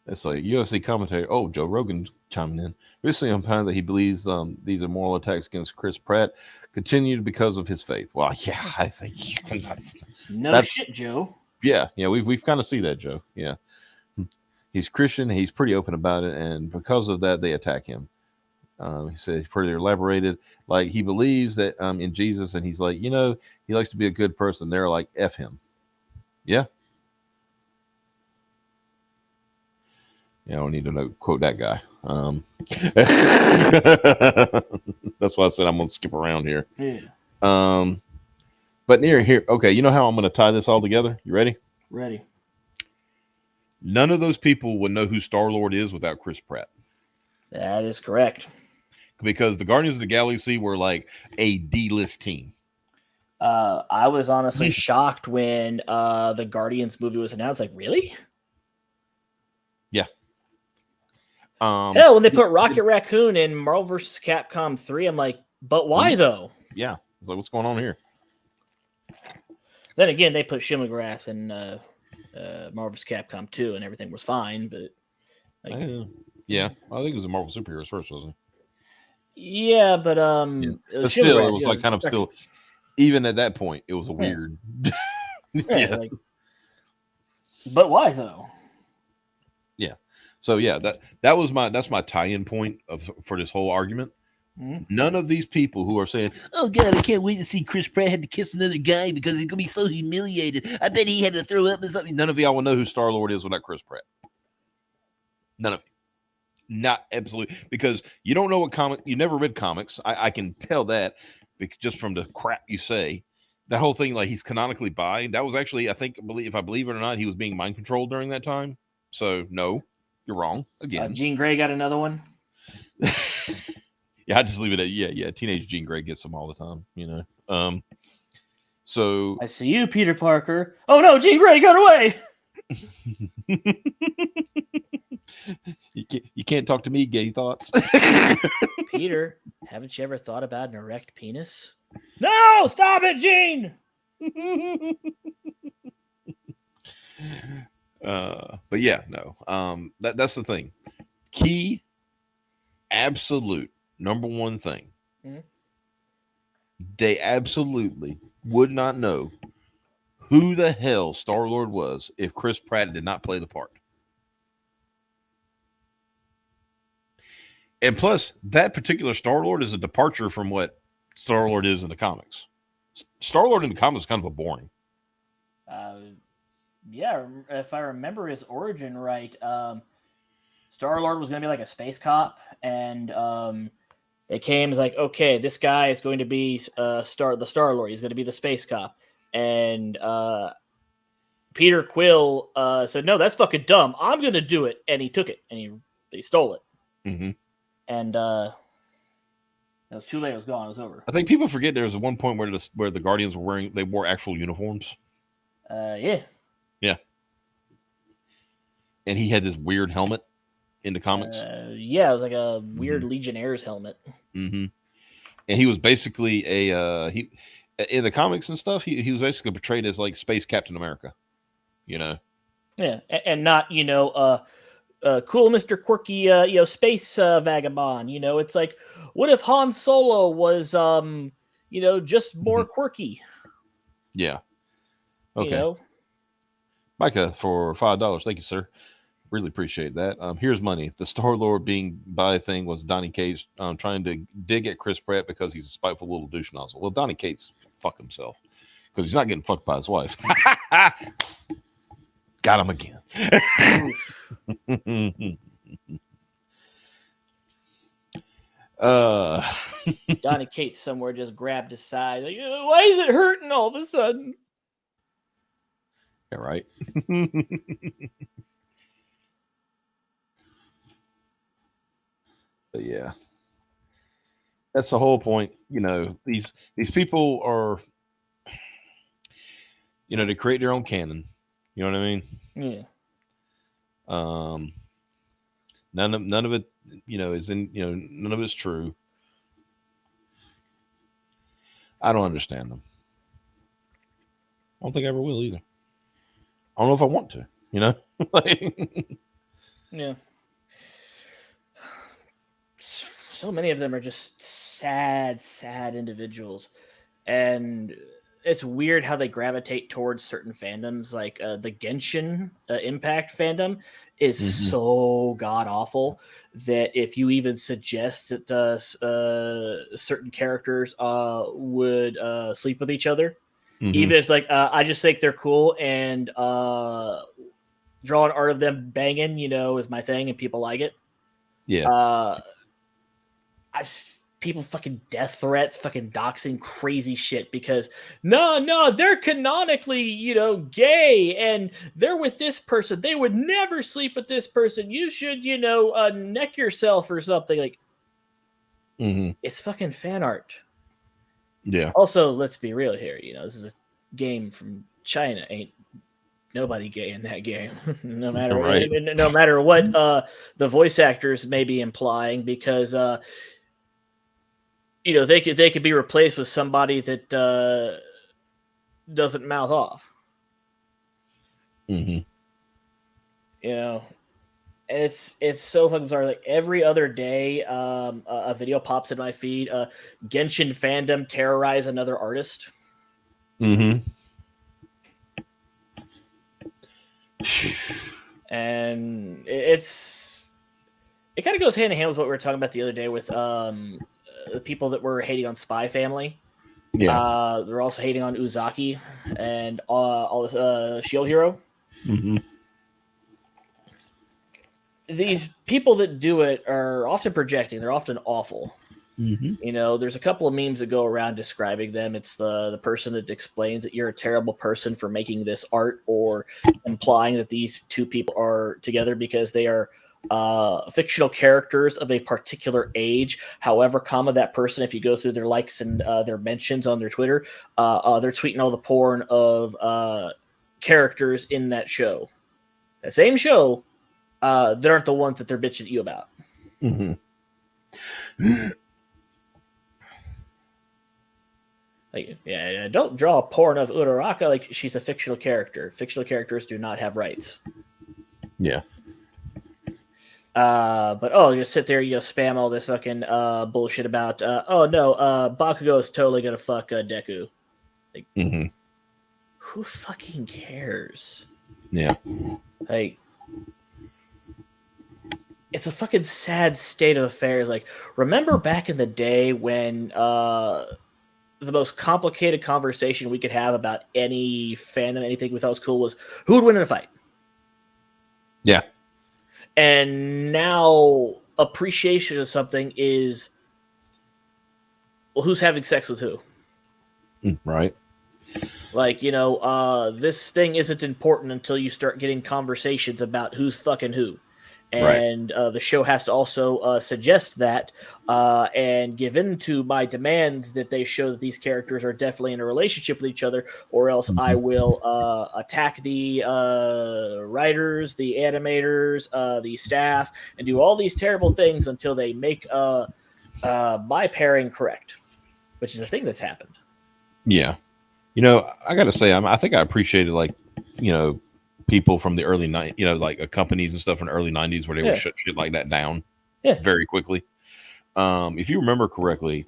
It's like UFC commentator. Oh, Joe Rogan chiming in. Recently, implied that he believes these immoral attacks against Chris Pratt continued because of his faith. Well, yeah, I think that's shit, Joe. Yeah, we've kind of seen that, Joe. Yeah, he's Christian. He's pretty open about it, and because of that, they attack him. He said he's pretty elaborated. Like he believes that in Jesus, and he's like, he likes to be a good person. They're like, F him. Yeah. Yeah, I don't need to quote that guy. That's why I said I'm going to skip around here. Yeah. But near here, okay, you know how I'm going to tie this all together? You ready? Ready. None of those people would know who Star-Lord is without Chris Pratt. That is correct. Because the Guardians of the Galaxy were like a D-list team. I was honestly shocked when the Guardians movie was announced. Like, really? Yeah. Hell, when they put Rocket Raccoon in Marvel vs. Capcom 3, I'm like, but why though? Yeah. It's like, what's going on here? Then again, they put Shima McGrath in Marvel vs. Capcom 2, and everything was fine. But yeah, I think it was a Marvel Superheroes first, wasn't it? Yeah, but But still, it was like kind of still. Even at that point, it was a weird. Yeah. Like, but why though? Yeah. So yeah, that's my tie-in point for this whole argument. Mm-hmm. None of these people who are saying, "Oh God, I can't wait to see Chris Pratt had to kiss another guy because he's gonna be so humiliated. I bet he had to throw up or something." None of y'all will know who Star-Lord is without Chris Pratt. None of you. Not absolutely, because you don't know what comic. You never read comics. I can tell that just from the crap you say. That whole thing, like he's canonically bi. That was actually, if I believe it or not, he was being mind controlled during that time. So no, you're wrong again. Jean Grey got another one. Yeah, I just leave it at yeah. Teenage Jean Grey gets them all the time, So I see you, Peter Parker. Oh no, Jean Grey got away. You can't talk to me, gay thoughts. Peter, haven't you ever thought about an erect penis? No, stop it, Jean. But yeah, no. That's the thing. Key, absolute number one thing. Mm-hmm. They absolutely would not know who the hell Star-Lord was if Chris Pratt did not play the part. And plus, that particular Star-Lord is a departure from what Star-Lord is in the comics. Star-Lord in the comics is kind of a boring. Yeah, if I remember his origin right, Star-Lord was going to be like a space cop, and it came as like, okay, this guy is going to be the Star-Lord. He's going to be the space cop. And Peter Quill said, no, that's fucking dumb. I'm going to do it. And he took it, and he stole it. Mm-hmm. And it was too late. It was gone. It was over. I think people forget there was one point where the Guardians wore actual uniforms. Yeah. Yeah. And he had this weird helmet in the comics. Yeah, it was like a weird Legionnaires helmet. Mm-hmm. And he was basically he in the comics and stuff. He was basically portrayed as like Space Captain America. Yeah, and not cool Mr. Quirky space vagabond. It's like, what if Han Solo was just more quirky? Yeah. Okay. Micah for $5. Thank you, sir. Really appreciate that. Here's money. The Star Lord being by thing was Donny Cates trying to dig at Chris Pratt because he's a spiteful little douche nozzle. Well, Donny Cates fuck himself because he's not getting fucked by his wife. Got him again. Donny Cates somewhere just grabbed his side. Like, why is it hurting all of a sudden? Yeah, right. But yeah, that's the whole point. These people are, they create their own canon. You know what I mean? Yeah. None of it, is in, none of it's true. I don't understand them. I don't think I ever will either. I don't know if I want to, Yeah. So many of them are just sad individuals. And it's weird how they gravitate towards certain fandoms. Like the Genshin Impact fandom is so god awful that if you even suggest that certain characters would sleep with each other, even if it's like, I just think they're cool and drawing art of them banging, is my thing and people like it. Yeah. People fucking death threats, fucking doxing crazy shit because no, they're canonically, gay and they're with this person. They would never sleep with this person. You should, neck yourself or something. Like, it's fucking fan art. Yeah. Also, let's be real here. This is a game from China. Ain't nobody gay in that game. no matter what the voice actors may be implying, because they could be replaced with somebody that doesn't mouth off. It's so fucking bizarre. Like every other day, a video pops in my feed. Genshin fandom terrorize another artist. And it kind of goes hand in hand with what we were talking about the other day with the people that were hating on Spy Family. Yeah. They're also hating on Uzaki and all this Shield Hero. These people that do it are often projecting. They're often awful. There's a couple of memes that go around describing them. It's the person that explains that you're a terrible person for making this art, or implying that these two people are together because they are fictional characters of a particular age. However, that person, if you go through their likes and their mentions on their Twitter, they're tweeting all the porn of characters in that show. That same show, they aren't the ones that they're bitching at you about. Like, yeah, don't draw a porn of Uraraka like she's a fictional character. Fictional characters do not have rights. Yeah. But you sit there, spam all this fucking bullshit about Bakugo is totally gonna fuck Deku. Like, who fucking cares? Yeah. Like, it's a fucking sad state of affairs. Like, remember back in the day when the most complicated conversation we could have about any fandom, anything we thought was cool, was who would win in a fight? Yeah. And now appreciation of something is, well, who's having sex with who? Right. Like, this thing isn't important until you start getting conversations about who's fucking who. And the show has to also suggest that and give in to my demands that they show that these characters are definitely in a relationship with each other, or else I will attack the writers, the animators, the staff, and do all these terrible things until they make my pairing correct, which is a thing that's happened. Yeah. I got to say, I think I appreciated, like, people from the early like companies and stuff in the early 90s where they would shut shit like that down very quickly. If you remember correctly,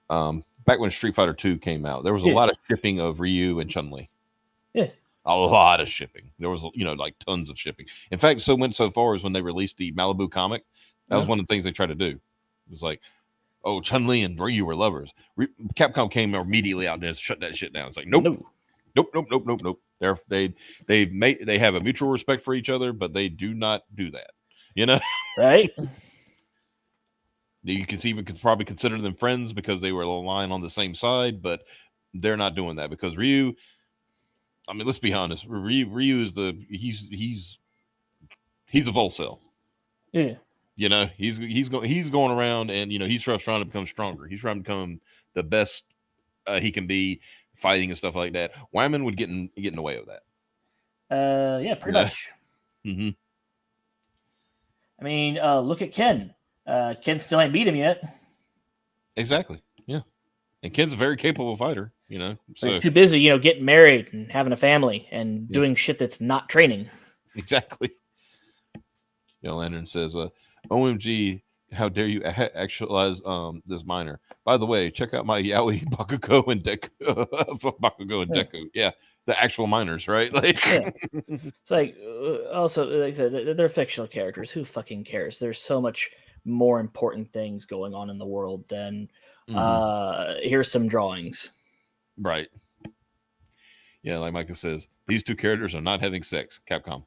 back when Street Fighter 2 came out, there was a lot of shipping of Ryu and Chun-Li. A lot of shipping. There was, like tons of shipping. In fact, so went so far as when they released the Malibu comic, that was one of the things they tried to do. It was like, oh, Chun-Li and Ryu were lovers. Capcom came immediately out and just shut that shit down. It's like, nope, No. nope. They have a mutual respect for each other, but they do not do that. Right? You could probably consider them friends because they were aligned on the same side, but they're not doing that because Ryu. I mean, let's be honest. Ryu is he's a Volcel. Yeah. He's going around and he's trying to become stronger. He's trying to become the best he can be, fighting and stuff like that. Wyman would get in the way of that. Yeah, pretty much. Mm-hmm. I mean, look at Ken. Ken still ain't beat him yet. Exactly. Yeah. And Ken's a very capable fighter. So he's too busy, getting married and having a family and doing shit that's not training. Exactly. Lantern says, "OMG, how dare you actualize this minor? By the way, check out my Yaoi Bakugo and Deku. Yeah, the actual minors, right? Like, yeah. It's like also, like I said, they're fictional characters. Who fucking cares? There's so much more important things going on in the world than here's some drawings. Right. Yeah, like Micah says, these two characters are not having sex. Capcom.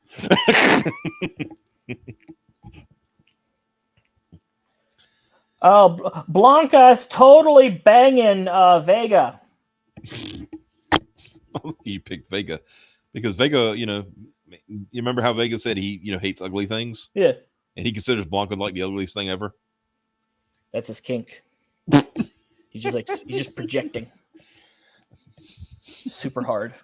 Oh, Blanca's totally banging Vega. You picked Vega because Vega, you remember how Vega said he, hates ugly things? Yeah. And he considers Blanca like the ugliest thing ever. That's his kink. he's just projecting super hard.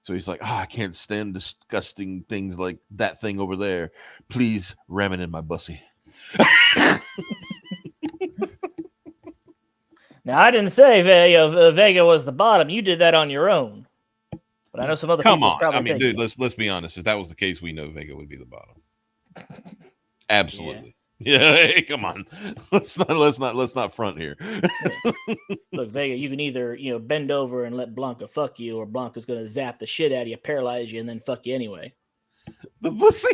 So he's like, I can't stand disgusting things like that thing over there. Please ram it in my bussy. Now, I didn't say Vega was the bottom. You did that on your own. But I know some other people probably I mean, think dude, let's be honest. If that was the case, we know Vega would be the bottom. Absolutely. Yeah, hey, come on. Let's not front here. Look, Vega, you can either bend over and let Blanca fuck you, or Blanca's gonna zap the shit out of you, paralyze you, and then fuck you anyway. The pussy.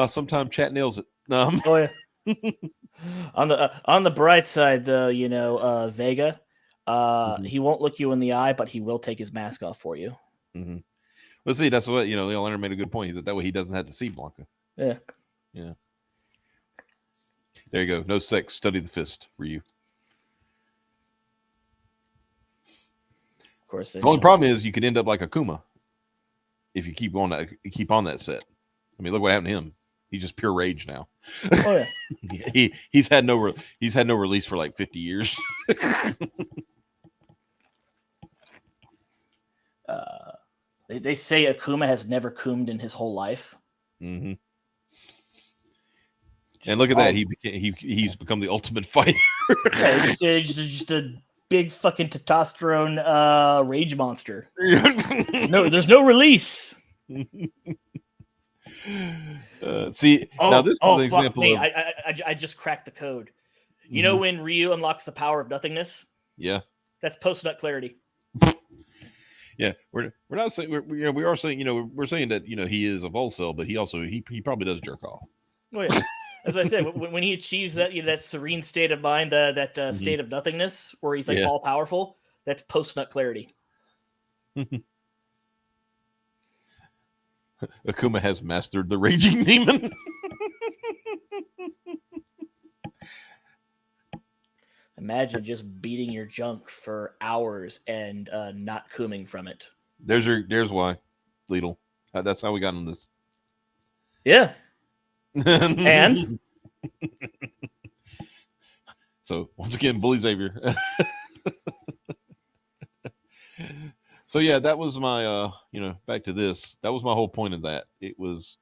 Sometimes chat nails it. Oh yeah. On the bright side, though, Vega, he won't look you in the eye, but he will take his mask off for you. Mm-hmm. Let's see. That's what Leon Leonard made a good point. He said that way he doesn't have to see Blanca. Yeah. Yeah. There you go. No sex. Study the fist, Ryu. Of course. The only problem is you could end up like Akuma if you keep on that set. I mean, look what happened to him. He's just pure rage now. Oh yeah. he's had no release for like 50 years. They say Akuma has never coomed in his whole life. Mm-hmm. And look at that. He's become the ultimate fighter. Yeah, just a big fucking testosterone rage monster. No, there's no release. See, now this is an example me. of... I just cracked the code. You know when Ryu unlocks the power of nothingness? Yeah. That's post-nut clarity. Yeah, we're not saying we are saying we're saying that he is a Volcel, but he probably does jerk off. Oh yeah, that's what I said. When he achieves that that serene state of mind, that state of nothingness, where he's like all powerful, that's post-nut clarity. Akuma has mastered the raging demon. Imagine just beating your junk for hours and not cooming from it. There's why, Lidl. That's how we got on this. Yeah. And so once again, bully Xavier. So yeah, that was my back to this. That was my whole point of that. It was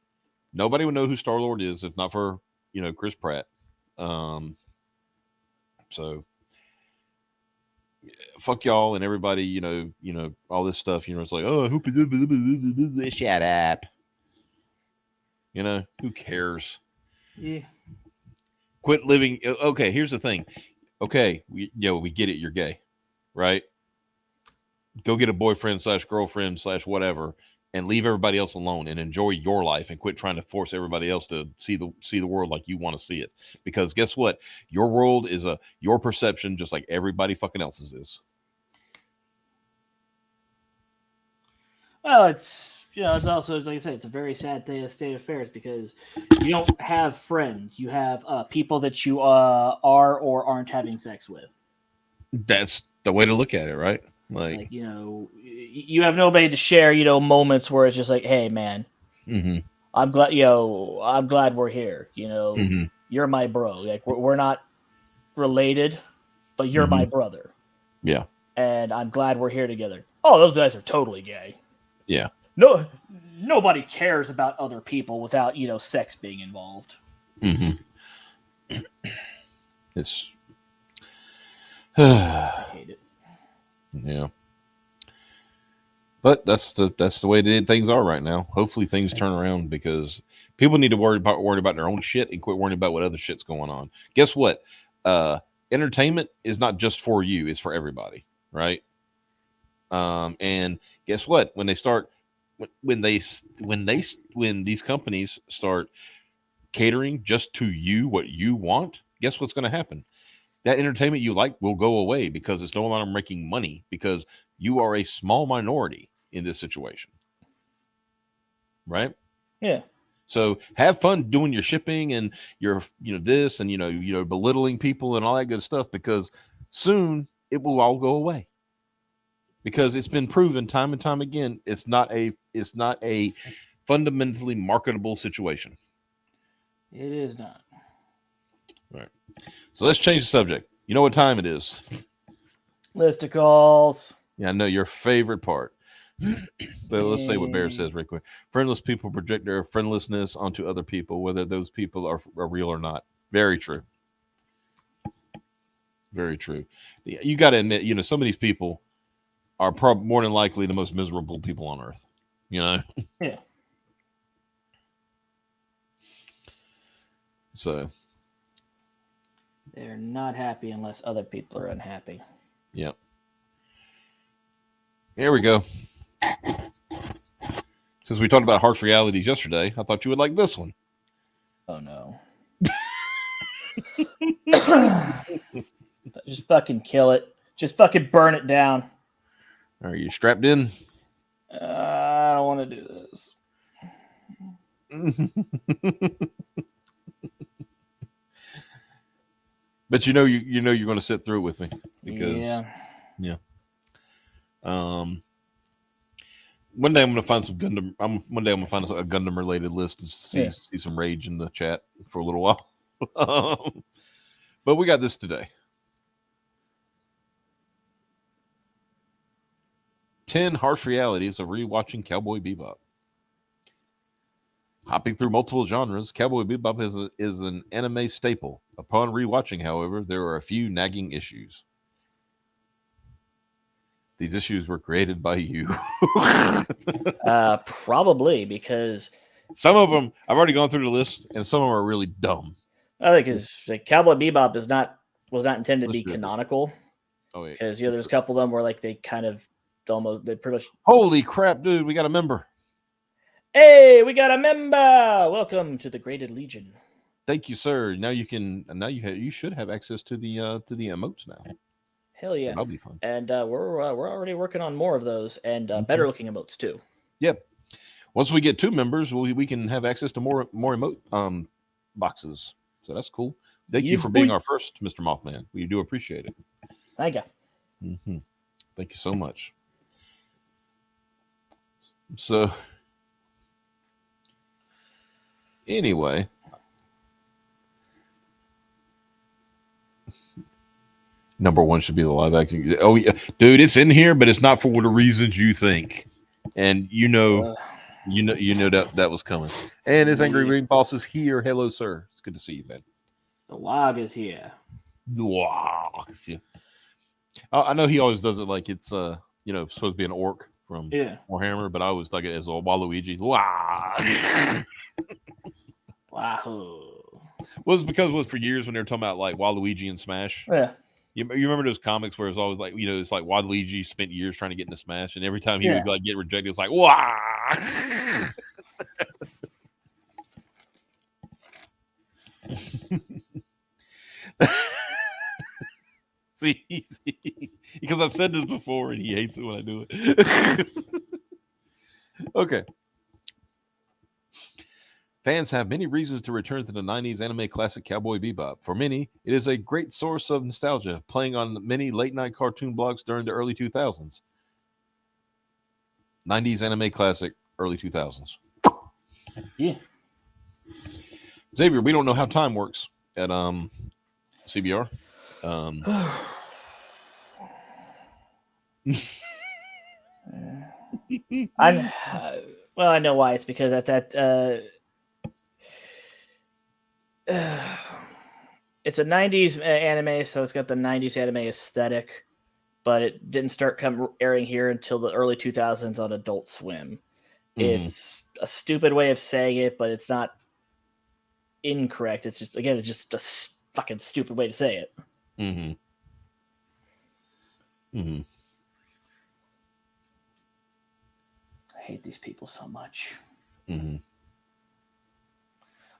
nobody would know who Star-Lord is if not for Chris Pratt. So fuck y'all and everybody, all this stuff, it's like, oh, I hope shut up. You know, who cares? Yeah. Quit living. Okay, here's the thing. Okay, we get it. You're gay, right? Go get a boyfriend / girlfriend / whatever, and leave everybody else alone and enjoy your life and quit trying to force everybody else to see the world like you want to see it. Because guess what? Your world is your perception, just like everybody fucking else's is. Well, it's it's also like I said, it's a very sad state of affairs because you don't have friends. You have people that you are or aren't having sex with. That's the way to look at it, right? Like, You have nobody to share. Moments where it's just like, hey, man, mm-hmm, I'm glad we're here. mm-hmm, You're my bro. Like we're not related, but you're mm-hmm. my brother, Yeah, and I'm glad we're here together. Oh, those guys are totally gay. yeah. No, nobody cares about other people without sex being involved. Mm-hmm. It's I hate it. yeah. But that's the way that things are right now. Hopefully things turn around because people need to worry about their own shit and quit worrying about what other shit's going on. Guess what? Entertainment is not just for you; it's for everybody, right? And guess what? When they start, when these companies start catering just to you what you want, guess what's going to happen? That entertainment you like will go away because it's no longer making money because you are a small minority in this situation, right? Yeah. So have fun doing your shipping and your this and belittling people and all that good stuff because soon it will all go away because it's been proven time and time again it's not a fundamentally marketable situation. It is not. Right. So let's change the subject. You know what time it is? Listicles. Yeah, I know your favorite part. But let's say what Bear says real quick. Friendless people project their friendlessness onto other people, whether those people are real or not. Very true. Very true. You got to admit, some of these people are more than likely the most miserable people on earth. Yeah. So they're not happy unless other people are unhappy. Yep. Here we go. Since we talked about harsh realities yesterday, I thought you would like this one. Oh no. Just fucking kill it. Just fucking burn it down. Are you strapped in? I don't want to do this. But you're going to sit through it with me because yeah. One day I'm going to find some Gundam. One day I'm going to find a Gundam related list and see some rage in the chat for a little while. But we got this today. 10 harsh realities of rewatching Cowboy Bebop. Hopping through multiple genres, Cowboy Bebop is an anime staple. Upon rewatching, however, there are a few nagging issues. These issues were created by you. Probably because some of them I've already gone through the list, and some of them are really dumb. I think because Cowboy Bebop was not intended to be canonical. Oh yeah, because there's a couple of them where they kind of they pretty much. Holy crap, dude! We got a member. Hey, we got a member. Welcome to the Graded Legion. Thank you, sir. Now you can. Now you should have access to the emotes now. Hell yeah, that'll be fun. And we're already working on more of those and better looking emotes too. Yep. Once we get 2 members, we can have access to more emote boxes. So that's cool. Thank you for being our first, Mr. Mothman. We do appreciate it. Thank you. Mm-hmm. Thank you so much. So anyway. Number 1 should be the live action. Oh yeah, dude, it's in here, but it's not for the reasons you think. And you know that was coming. And his angry ring boss is here. Hello, sir. It's good to see you, man. The Wog is here. The Wog is here. I know he always does it like it's supposed to be an orc from Warhammer, but I always like it as a Waluigi. Wah! Wahoo. Was because it was for years when they were talking about like Waluigi and Smash. Yeah. You remember those comics where it was always like, it's like Waluigi spent years trying to get into Smash, and every time he would like get rejected, it was like, wah. See, because I've said this before, and he hates it when I do it. Okay. Fans have many reasons to return to the 90s anime classic Cowboy Bebop. For many, it is a great source of nostalgia, playing on many late-night cartoon blogs during the early 2000s. 90s anime classic, early 2000s. Yeah. Xavier, we don't know how time works at CBR. I know why. It's because at that it's a 90s anime, so it's got the 90s anime aesthetic, but it didn't start airing here until the early 2000s on Adult Swim. Mm-hmm. It's a stupid way of saying it, but it's not incorrect. It's just a fucking stupid way to say it. Mm-hmm. Mm-hmm. I hate these people so much. Mm-hmm.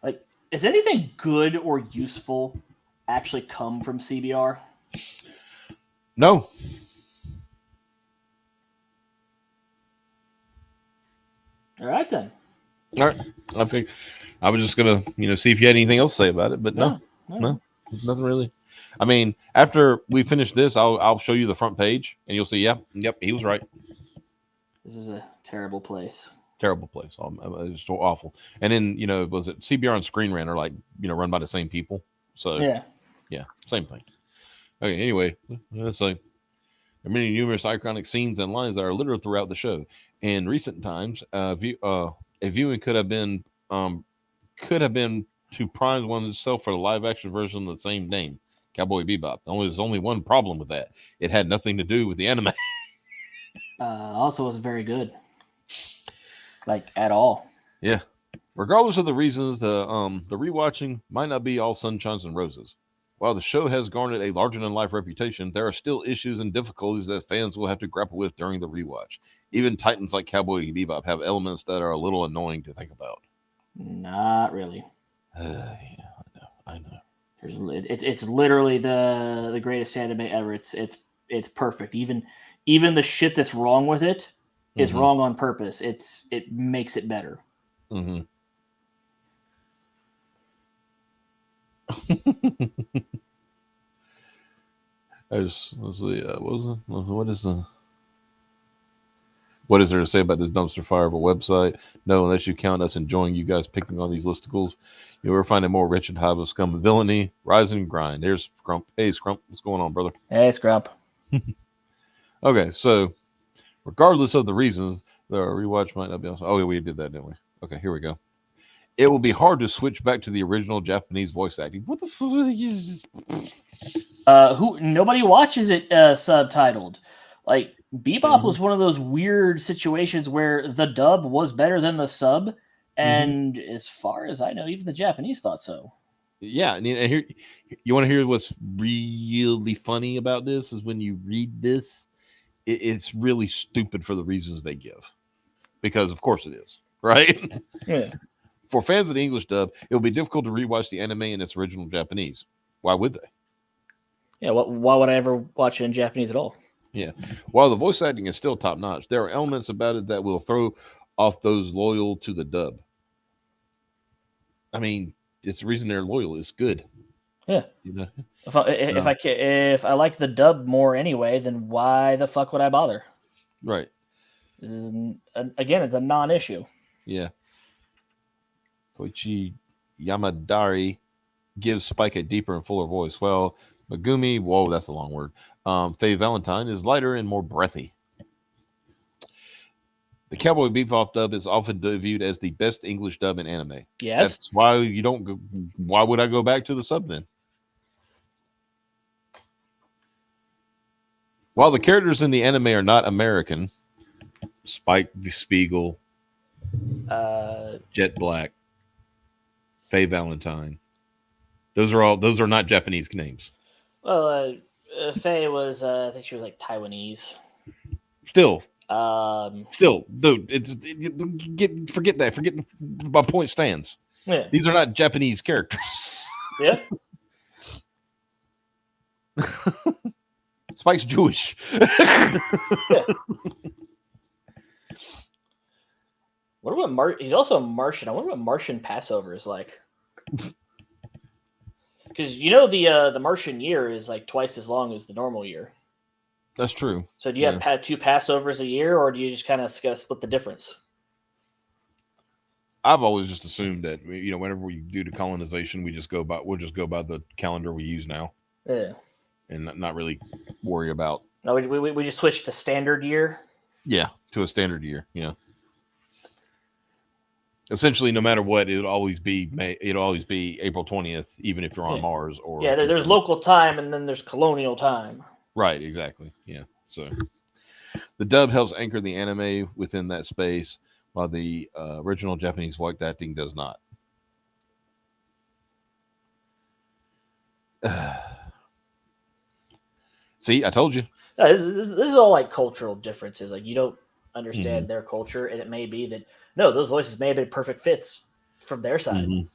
Like, is anything good or useful actually come from CBR? No. All right, then. All right. I think I was just gonna, see if you had anything else to say about it, but no, nothing really. I mean, after we finish this, I'll show you the front page, and you'll see. Yep, he was right. This is a terrible place. Terrible place. It's so awful. And then was it CBR and Screen Rant are like run by the same people? So yeah, same thing. Okay. Anyway, let's say there are many numerous iconic scenes and lines that are littered throughout the show. In recent times, a viewing could have been to prime oneself for the live action version of the same name, Cowboy Bebop. There's only one problem with that. It had nothing to do with the anime. Also wasn't very good. Like, at all. Yeah. Regardless of the reasons, the rewatching might not be all sunshines and roses. While the show has garnered a larger-than-life reputation, there are still issues and difficulties that fans will have to grapple with during the rewatch. Even titans like Cowboy Bebop have elements that are a little annoying to think about. Not really. Yeah, I know. It's literally the greatest anime ever. It's perfect. Even the shit that's wrong with it is wrong on purpose. It makes it better. Mm-hmm. What is there to say about this dumpster fire of a website? No, unless you count us enjoying you guys picking on these listicles. We're finding more wretched hive of scum and villainy. Rise and grind. There's Scrump. Hey, Scrump. What's going on, brother? Hey, Scrump. Okay, so regardless of the reasons, the rewatch might not be awesome. Oh, yeah, we did that, didn't we? Okay, here we go. It will be hard to switch back to the original Japanese voice acting. What the fuck is this? Nobody watches it subtitled. Like, Bebop was one of those weird situations where the dub was better than the sub, and as far as I know, even the Japanese thought so. Yeah, and here you want to hear what's really funny about this is when you read this, it's really stupid for the reasons they give, because of course it is, right? Yeah. For fans of the English dub, it will be difficult to rewatch the anime in its original Japanese. Why would they? Yeah, why would I ever watch it in Japanese at all? Yeah. While the voice acting is still top notch, there are elements about it that will throw off those loyal to the dub. I mean, it's the reason they're loyal. It's good. Yeah. If I like the dub more anyway, then why the fuck would I bother? Right. This is again, it's a non-issue. Yeah. Koichi Yamadari gives Spike a deeper and fuller voice. Well, Megumi, whoa, that's a long word. Faye Valentine is lighter and more breathy. The Cowboy Bebop dub is often viewed as the best English dub in anime. Yes. That's why you don't go. Why would I go back to the sub then? While the characters in the anime are not American, Spike Spiegel, Jet Black, Faye Valentine. Those are not Japanese names. Well, Faye was, I think she was like Taiwanese. Still, dude, forget that. Forget my point stands. Yeah. These are not Japanese characters. Yeah. Spike's Jewish. Yeah. He's also a Martian. I wonder what Martian Passover is like. Because the Martian year is like twice as long as the normal year. That's true. So do you have 2 Passovers a year, or do you just kind of split the difference? I've always just assumed that whenever we do the colonization, we'll just go by the calendar we use now. Yeah. And not really worry about. No, we just switched to standard year. Yeah, to a standard year. Yeah. Essentially, no matter what, it'll always be April 20th, even if you're on Mars or. Yeah, there's local time and then there's colonial time. Right. Exactly. Yeah. So the dub helps anchor the anime within that space, while the original Japanese voice acting does not. See, I told you. This is all like cultural differences. Like you don't understand their culture, and it may be that those voices may have been perfect fits from their side. No,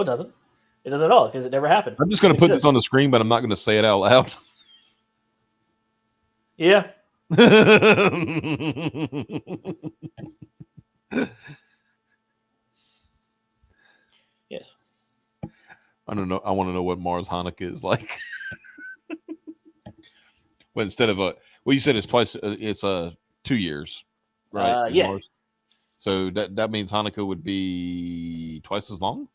it doesn't. It doesn't at all because it never happened. I'm just going to put this on the screen, but I'm not going to say it out loud. Yeah. Yes. I don't know. I want to know what Mars Hanukkah is like. But instead of you said it's twice. It's 2 years, right? Yeah. Mars. So that means Hanukkah would be twice as long.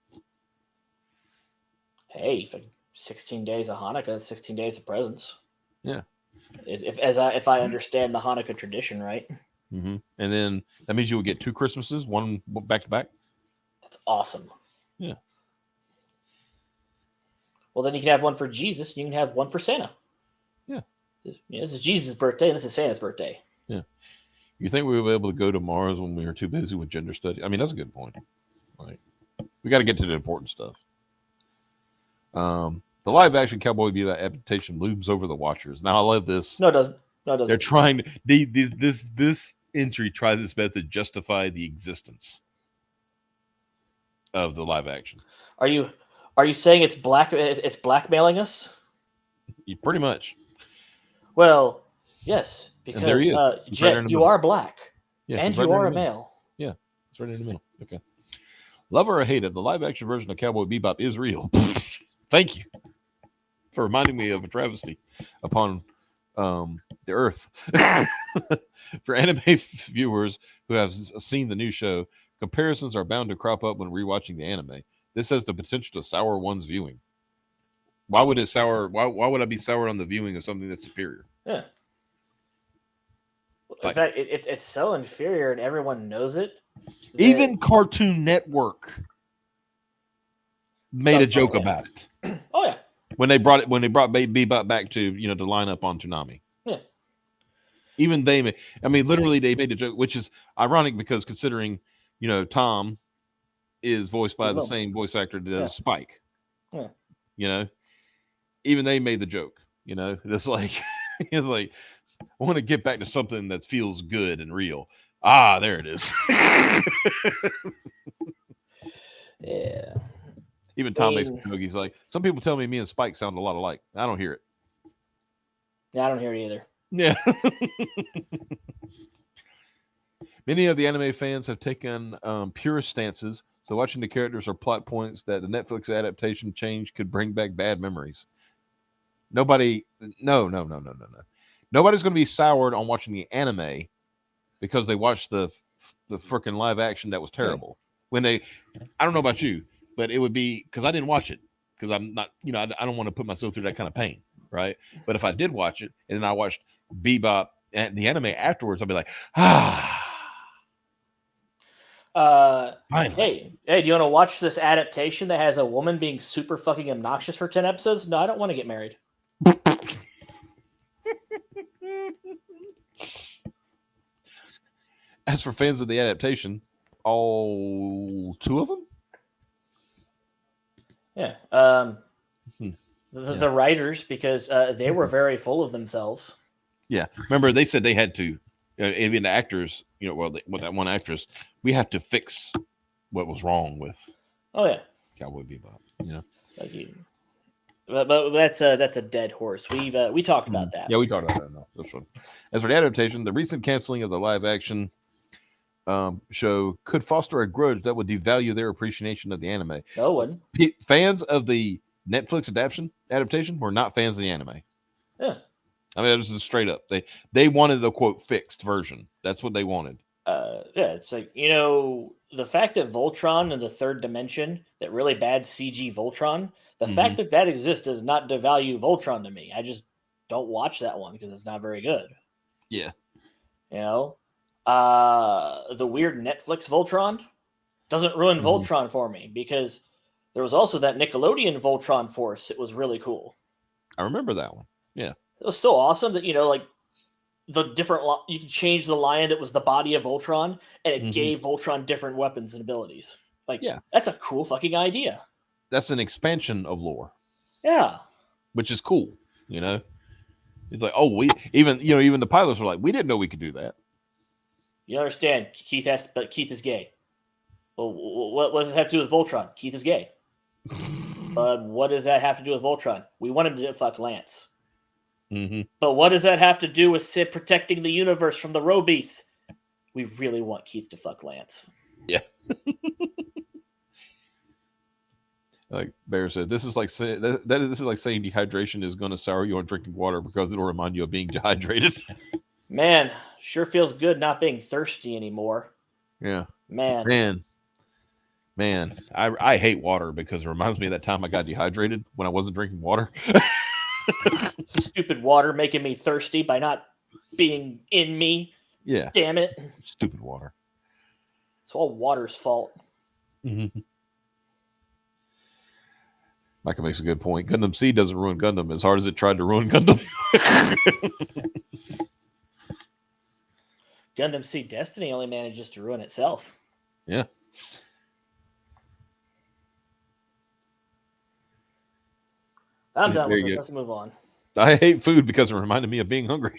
Hey, for 16 days of Hanukkah, 16 days of presents. Yeah. If I understand the Hanukkah tradition right. Mm-hmm. And then that means you would get 2 Christmases, one back to back. That's awesome. Yeah. Well, then you can have one for Jesus, and you can have one for Santa. Yeah. This is Jesus' birthday, and this is Santa's birthday. Yeah. You think we will be able to go to Mars when we are too busy with gender study? I mean, that's a good point. Like, we got to get to the important stuff. The live-action Cowboy Bebop adaptation looms over the watchers. Now, I love this. No, it doesn't. No, it doesn't. They're trying. This entry tries its best to justify the existence of the live-action. Are you saying it's blackmailing us? Pretty much. Well, yes, because Jet, right you are black, yeah, and right you are a male. Yeah, it's right in the middle. Okay. Love or hate it, the live-action version of Cowboy Bebop is real. Thank you for reminding me of a travesty upon the Earth. For anime viewers who have seen the new show, comparisons are bound to crop up when rewatching the anime. This has the potential to sour one's viewing. Why would it sour? Why would I be sour on the viewing of something that's superior? Yeah. In fact, it's so inferior, and everyone knows it. Even Cartoon Network made a joke about it. Oh yeah. When they brought Bebop back to to line up on Toonami. Yeah. Even literally they made a joke, which is ironic because considering Tom is voiced by the same voice actor that does Spike. Yeah. Even they made the joke. It's like it's like I want to get back to something that feels good and real. Ah, there it is. Yeah. Even Tom makes a joke. He's like, some people tell me and Spike sound a lot alike. I don't hear it. Yeah, I don't hear it either. Yeah. Many of the anime fans have taken purist stances, so watching the characters or plot points that the Netflix adaptation change could bring back bad memories. No. Nobody's going to be soured on watching the anime because they watched the freaking live action that was terrible. When I don't know about you, but it would be because I didn't watch it because I'm not, I don't want to put myself through that kind of pain, right? But if I did watch it and then I watched Bebop and the anime afterwards, I'll be like, Hey, do you want to watch this adaptation that has a woman being super fucking obnoxious for 10 episodes? No, I don't want to get married. As for fans of the adaptation, all 2 of them. Yeah. Hmm. The writers, because they were very full of themselves. Yeah, remember they said they had to, even the actors. With that one actress, we have to fix what was wrong with Oh yeah. Cowboy Bebop. Like but that's a dead horse. We talked about that. Yeah, we talked about that. No, this one. As for the adaptation, the recent canceling of the live action show could foster a grudge that would devalue their appreciation of the anime. No one. Fans of the Netflix adaptation were not fans of the anime. Yeah. I mean, it was just straight up. They wanted the quote fixed version. That's what they wanted. Yeah, it's like, the fact that Voltron in the third dimension, that really bad CG Voltron, the fact that exists does not devalue Voltron to me. I just don't watch that one because it's not very good. Yeah. The weird Netflix Voltron doesn't ruin Voltron for me, because there was also that Nickelodeon Voltron Force. It was really cool. I remember that one. Yeah. It was so awesome that, the different you could change the lion that was the body of Voltron, and it gave Voltron different weapons and abilities. Like, yeah, that's a cool fucking idea. That's an expansion of lore. Yeah, which is cool. It's like, oh, even the pilots were like, we didn't know we could do that. You understand? Keith is gay. Well, what does it have to do with Voltron? Keith is gay. But what does that have to do with Voltron? We want him to fuck Lance. But what does that have to do with Sid protecting the universe from the Robies? We really want Keith to fuck Lance. Yeah. Like Bear said, this is like saying dehydration is going to sour you on drinking water because it'll remind you of being dehydrated. Man, sure feels good not being thirsty anymore. Yeah. Man. I hate water because it reminds me of that time I got dehydrated when I wasn't drinking water. Stupid water making me thirsty by not being in me. Yeah. Damn it. Stupid water. It's all water's fault. Micah makes a good point. Gundam Seed doesn't ruin Gundam as hard as it tried to ruin Gundam. Gundam Seed Destiny only manages to ruin itself. Yeah. I'm done with this. Let's move on. I hate food because it reminded me of being hungry.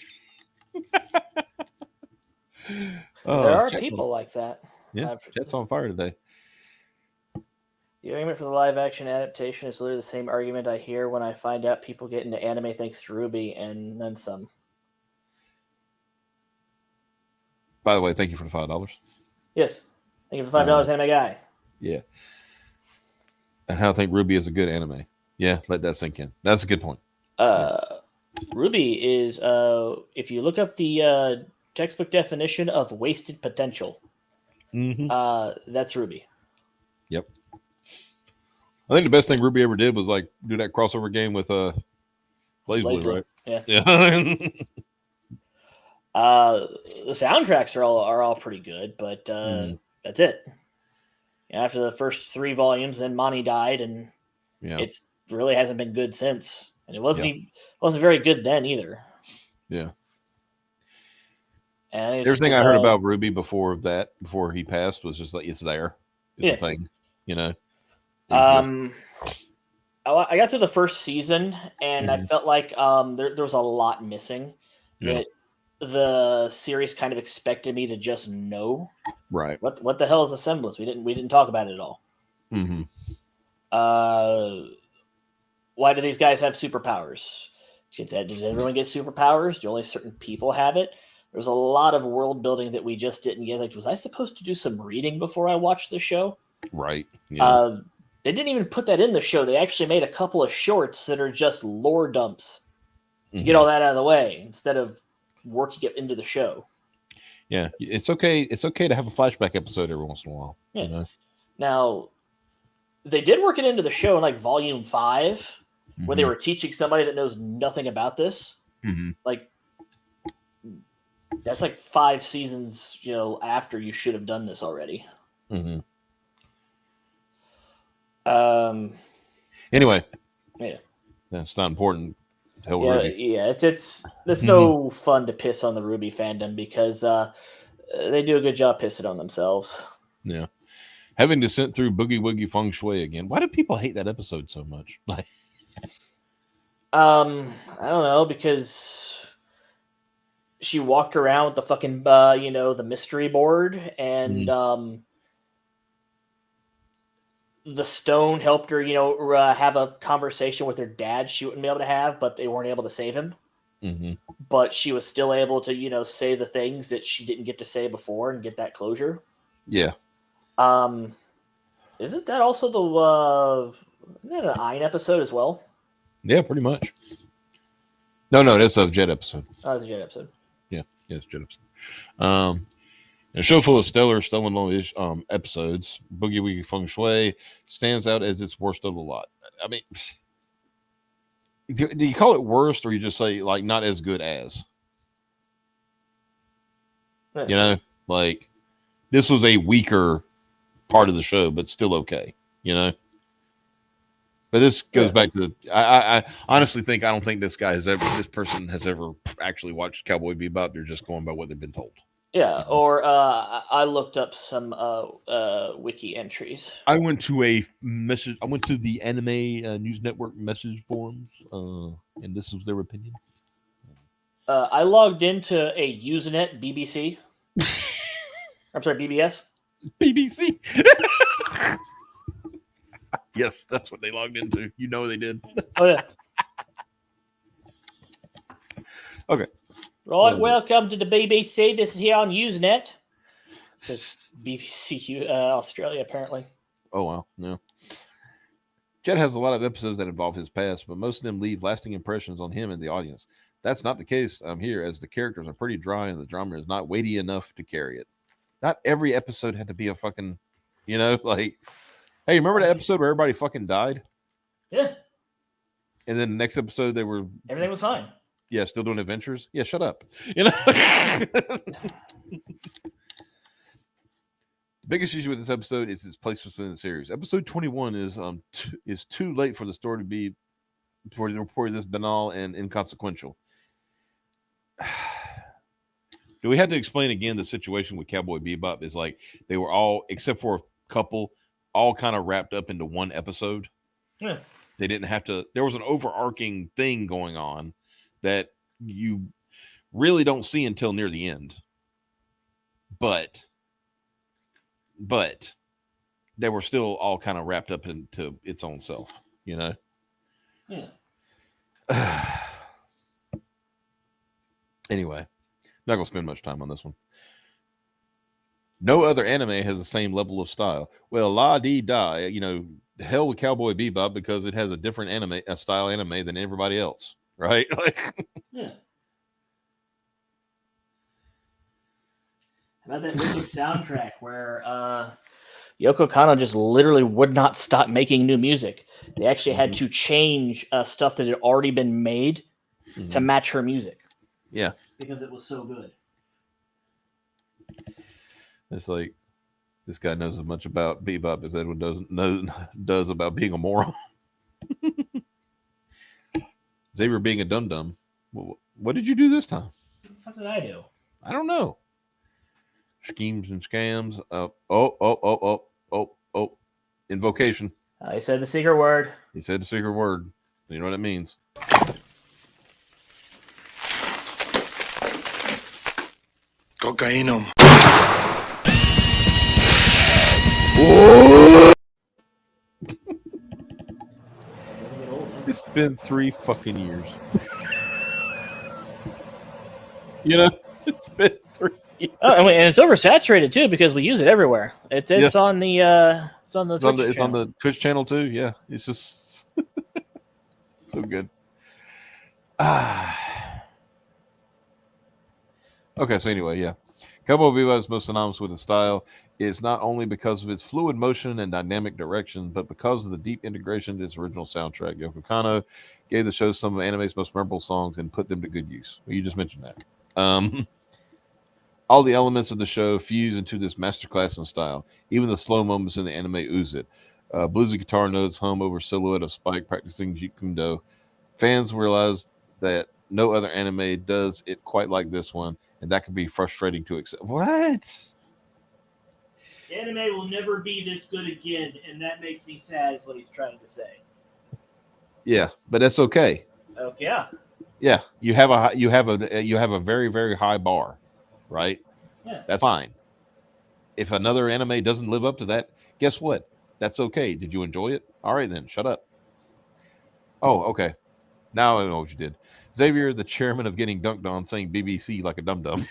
There are people like that. Yeah, chat's on fire today. The argument for the live-action adaptation is literally the same argument I hear when I find out people get into anime thanks to Ruby, and then some. By the way, thank you for the $5. Yes. Thank you for $5, anime guy. Yeah. And I think Ruby is a good anime. Yeah, let that sink in. That's a good point. Ruby is, if you look up the textbook definition of wasted potential, that's Ruby. Yep. I think the best thing Ruby ever did was like do that crossover game with BlazBlue, right? Yeah. Yeah. The soundtracks are all pretty good, but that's it. After the first 3 volumes, then Monty died, and it's really hasn't been good since. And it wasn't very good then either. Yeah. And everything I heard about Ruby before he passed was just like it's there. It's a thing, I got through the first season, and I felt like there was a lot missing that the series kind of expected me to just know. Right. What the hell is the semblance? We didn't talk about it at all. Why do these guys have superpowers? Does everyone get superpowers? Do only certain people have it? There's a lot of world building that we just didn't get. Like, was I supposed to do some reading before I watched the show? Right. Yeah. They didn't even put that in the show. They actually made a couple of shorts that are just lore dumps to get all that out of the way instead of working it into the show. Yeah, it's okay. It's okay to have a flashback episode every once in a while. Yeah. Now, they did work it into the show in like volume 5, where they were teaching somebody that knows nothing about this. Like, that's like 5 seasons, after you should have done this already. Anyway, yeah, that's not important. It's no fun to piss on the Ruby fandom because They do a good job pissing on themselves. Yeah. Having to sit through Boogie Woogie Feng Shui again. Why do people hate that episode so much? Like, I don't know, because she walked around with the fucking, the mystery board, and the stone helped her, have a conversation with her dad she wouldn't be able to have, but they weren't able to save him. mm-hmm. But she was still able to, say the things that she didn't get to say before and get that closure. Yeah. Isn't that also isn't that an Ein episode as well? Yeah, pretty much. No, that's a Jet episode. Oh, that's a Jet episode. Yeah, it's a Jet episode. A show full of stellar, stolen-ish episodes, Boogie Woogie Feng Shui stands out as its worst of the lot. I mean, do you call it worst, or you just say, like, not as good as? Yeah. You know, like, this was a weaker part of the show, but still okay, you know? But this goes back to, I honestly think, I don't think this person has ever actually watched Cowboy Bebop. They're just going by what they've been told. Yeah, or I looked up some wiki entries. I went to the Anime News Network message forums, and this was their opinion. I logged into a Usenet BBC. I'm sorry, BBS. BBC. Yes, that's what they logged into. You know they did. Oh yeah. Okay. Right, welcome to the BBC. This is here on Usenet. It's BBC Australia, apparently. Oh, wow. No. Jet has a lot of episodes that involve his past, but most of them leave lasting impressions on him and the audience. That's not the case here, as the characters are pretty dry and the drama is not weighty enough to carry it. Not every episode had to be a fucking, like, hey, remember the episode where everybody fucking died? Yeah. And then the next episode, everything was fine. Yeah, still doing adventures. Yeah, shut up. The biggest issue with this episode is its place within the series. Episode 21 is too late for the story to be for this banal and inconsequential. Do we have to explain again the situation with Cowboy Bebop? Is like they were all, except for a couple, all kind of wrapped up into one episode. Yeah. They didn't have to. There was an overarching thing going on that you really don't see until near the end. But they were still all kind of wrapped up into its own self, Yeah. Anyway, not gonna spend much time on this one. No other anime has the same level of style. Well, la dee da, hell with Cowboy Bebop because it has a different style anime than everybody else, right? Yeah. How about that wicked soundtrack where Yoko Kanno just literally would not stop making new music. They actually had to change stuff that had already been made to match her music. Yeah. Because it was so good. It's like this guy knows as much about Bebop as Edwin does about being a moron. Xavier being a dum-dum. What did you do this time? What the fuck did I do? I don't know. Schemes and scams. Invocation. He said the secret word. He said the secret word. You know what it means. Cocaine. It's been 3 fucking years. It's been 3 years. Oh, and it's oversaturated too because we use it everywhere. It's on the Twitch it's on the Twitch channel too. Yeah, it's just so good. Okay, so anyway, yeah, Cowboy Bebop is most synonymous with its style. It's not only because of its fluid motion and dynamic direction, but because of the deep integration to its original soundtrack. Yoko Kanno gave the show some of anime's most memorable songs and put them to good use. Well, you just mentioned that. All the elements of the show fuse into this masterclass in style. Even the slow moments in the anime ooze it. Bluesy guitar notes hum over silhouette of Spike practicing Jeet Kune Do. Fans realize that no other anime does it quite like this one, and that can be frustrating to accept. What? Anime will never be this good again, and that makes me sad. Is what he's trying to say. Yeah, but that's okay. Okay, yeah. Yeah, you have a very very high bar, right? Yeah. That's fine. If another anime doesn't live up to that, guess what? That's okay. Did you enjoy it? All right then, shut up. Oh, okay. Now I know what you did. Xavier, the chairman of Getting Dunked On, saying BBC like a dum dum.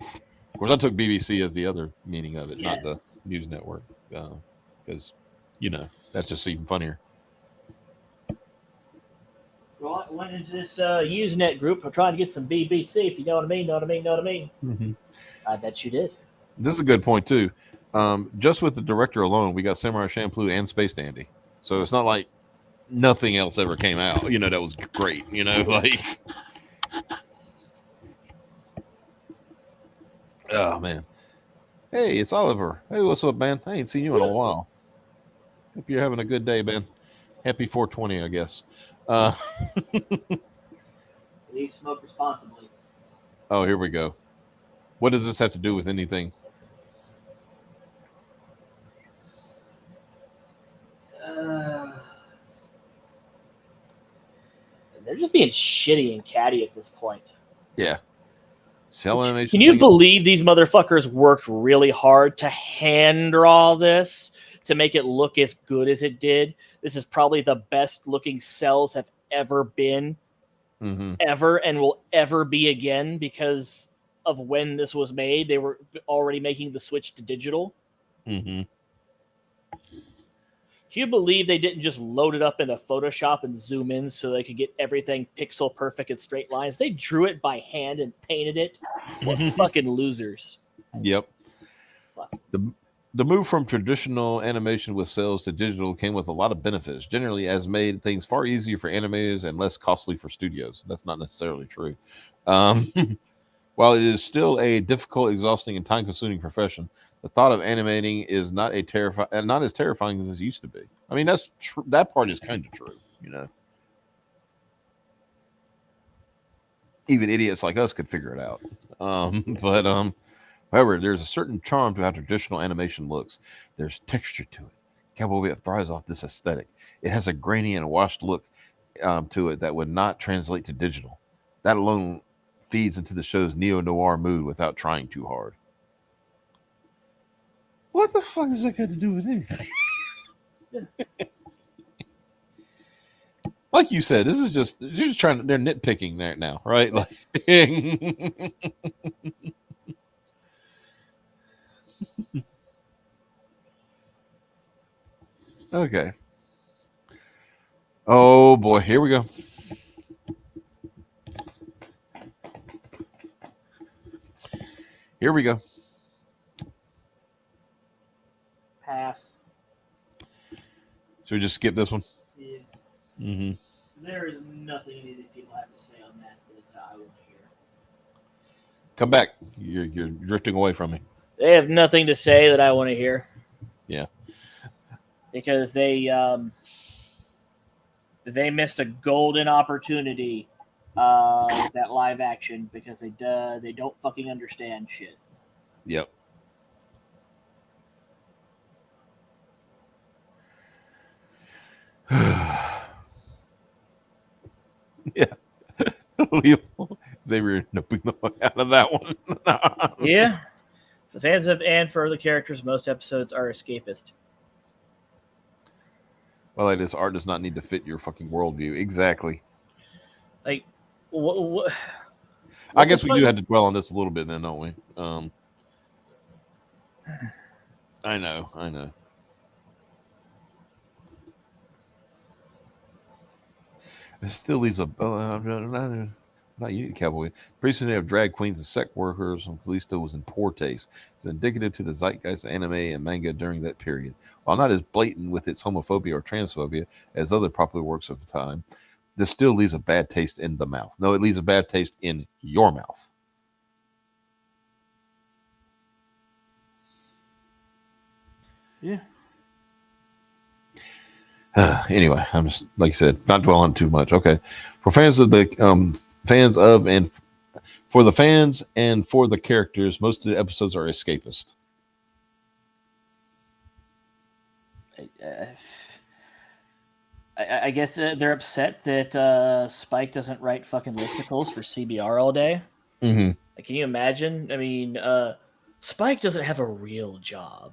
Of course, I took BBC as the other meaning of it, not the news network, because that's just even funnier. Well, I went into this Usenet group for trying to get some BBC. If you know what I mean, know what I mean, know what I mean. Mm-hmm. I bet you did. This is a good point too. Just with the director alone, we got Samurai Champloo and Space Dandy, so it's not like nothing else ever came out. That was great. Like, oh man. Hey, it's Oliver. Hey, what's up, man? I ain't seen you in a while. Hope you're having a good day, man. Happy 420, I guess. Please smoke responsibly. Oh, here we go. What does this have to do with anything? They're just being shitty and catty at this point. Yeah. Cell animation. Can you believe these motherfuckers worked really hard to hand draw this to make it look as good as it did? This is probably the best looking cells have ever been, ever, and will ever be again because of when this was made. They were already making the switch to digital. Mm-hmm. Can you believe they didn't just load it up into Photoshop and zoom in so they could get everything pixel perfect and straight lines? They drew it by hand and painted it. What fucking losers. Yep. The move from traditional animation with cells to digital came with a lot of benefits. Generally, has made things far easier for animators and less costly for studios. That's not necessarily true. While it is still a difficult, exhausting, and time-consuming profession, the thought of animating is not as terrifying as it used to be. I mean, that's that part is kind of true. Even idiots like us could figure it out. However, there's a certain charm to how traditional animation looks. There's texture to it. Cowboy Bebop thrives off this aesthetic. It has a grainy and washed look to it that would not translate to digital. That alone feeds into the show's neo-noir mood without trying too hard. What the fuck does that got to do with anything? Like you said, this is just they're nitpicking there now, right? Like, okay. Oh boy, here we go. Here we go. Pass. Should we just skip this one? Yeah. Mm-hmm. There is nothing any of these people have to say on that I want to hear. Come back. You're drifting away from me. They have nothing to say that I want to hear. Yeah. Because they missed a golden opportunity with that live action because they don't fucking understand shit. Yep. Yeah. Xavier out of that one. Yeah. The fans of and for the characters, most episodes are escapist. Well, this art does not need to fit your fucking worldview. Exactly. Like, what I guess we do have to dwell on this a little bit then, don't we? I know. It still leaves a... not you, Cowboy. Previously, of drag queens and sex workers on Callisto was in poor taste. It's indicative to the zeitgeist of anime and manga during that period. While not as blatant with its homophobia or transphobia as other popular works of the time, this still leaves a bad taste in the mouth. No, it leaves a bad taste in your mouth. Yeah. Anyway, I'm just like I said, not dwell on too much. Okay, for fans of the fans of and for the fans and for the characters, most of the episodes are escapist. I guess they're upset that Spike doesn't write fucking listicles for CBR all day. Mm-hmm. Like, can you imagine? I mean, Spike doesn't have a real job.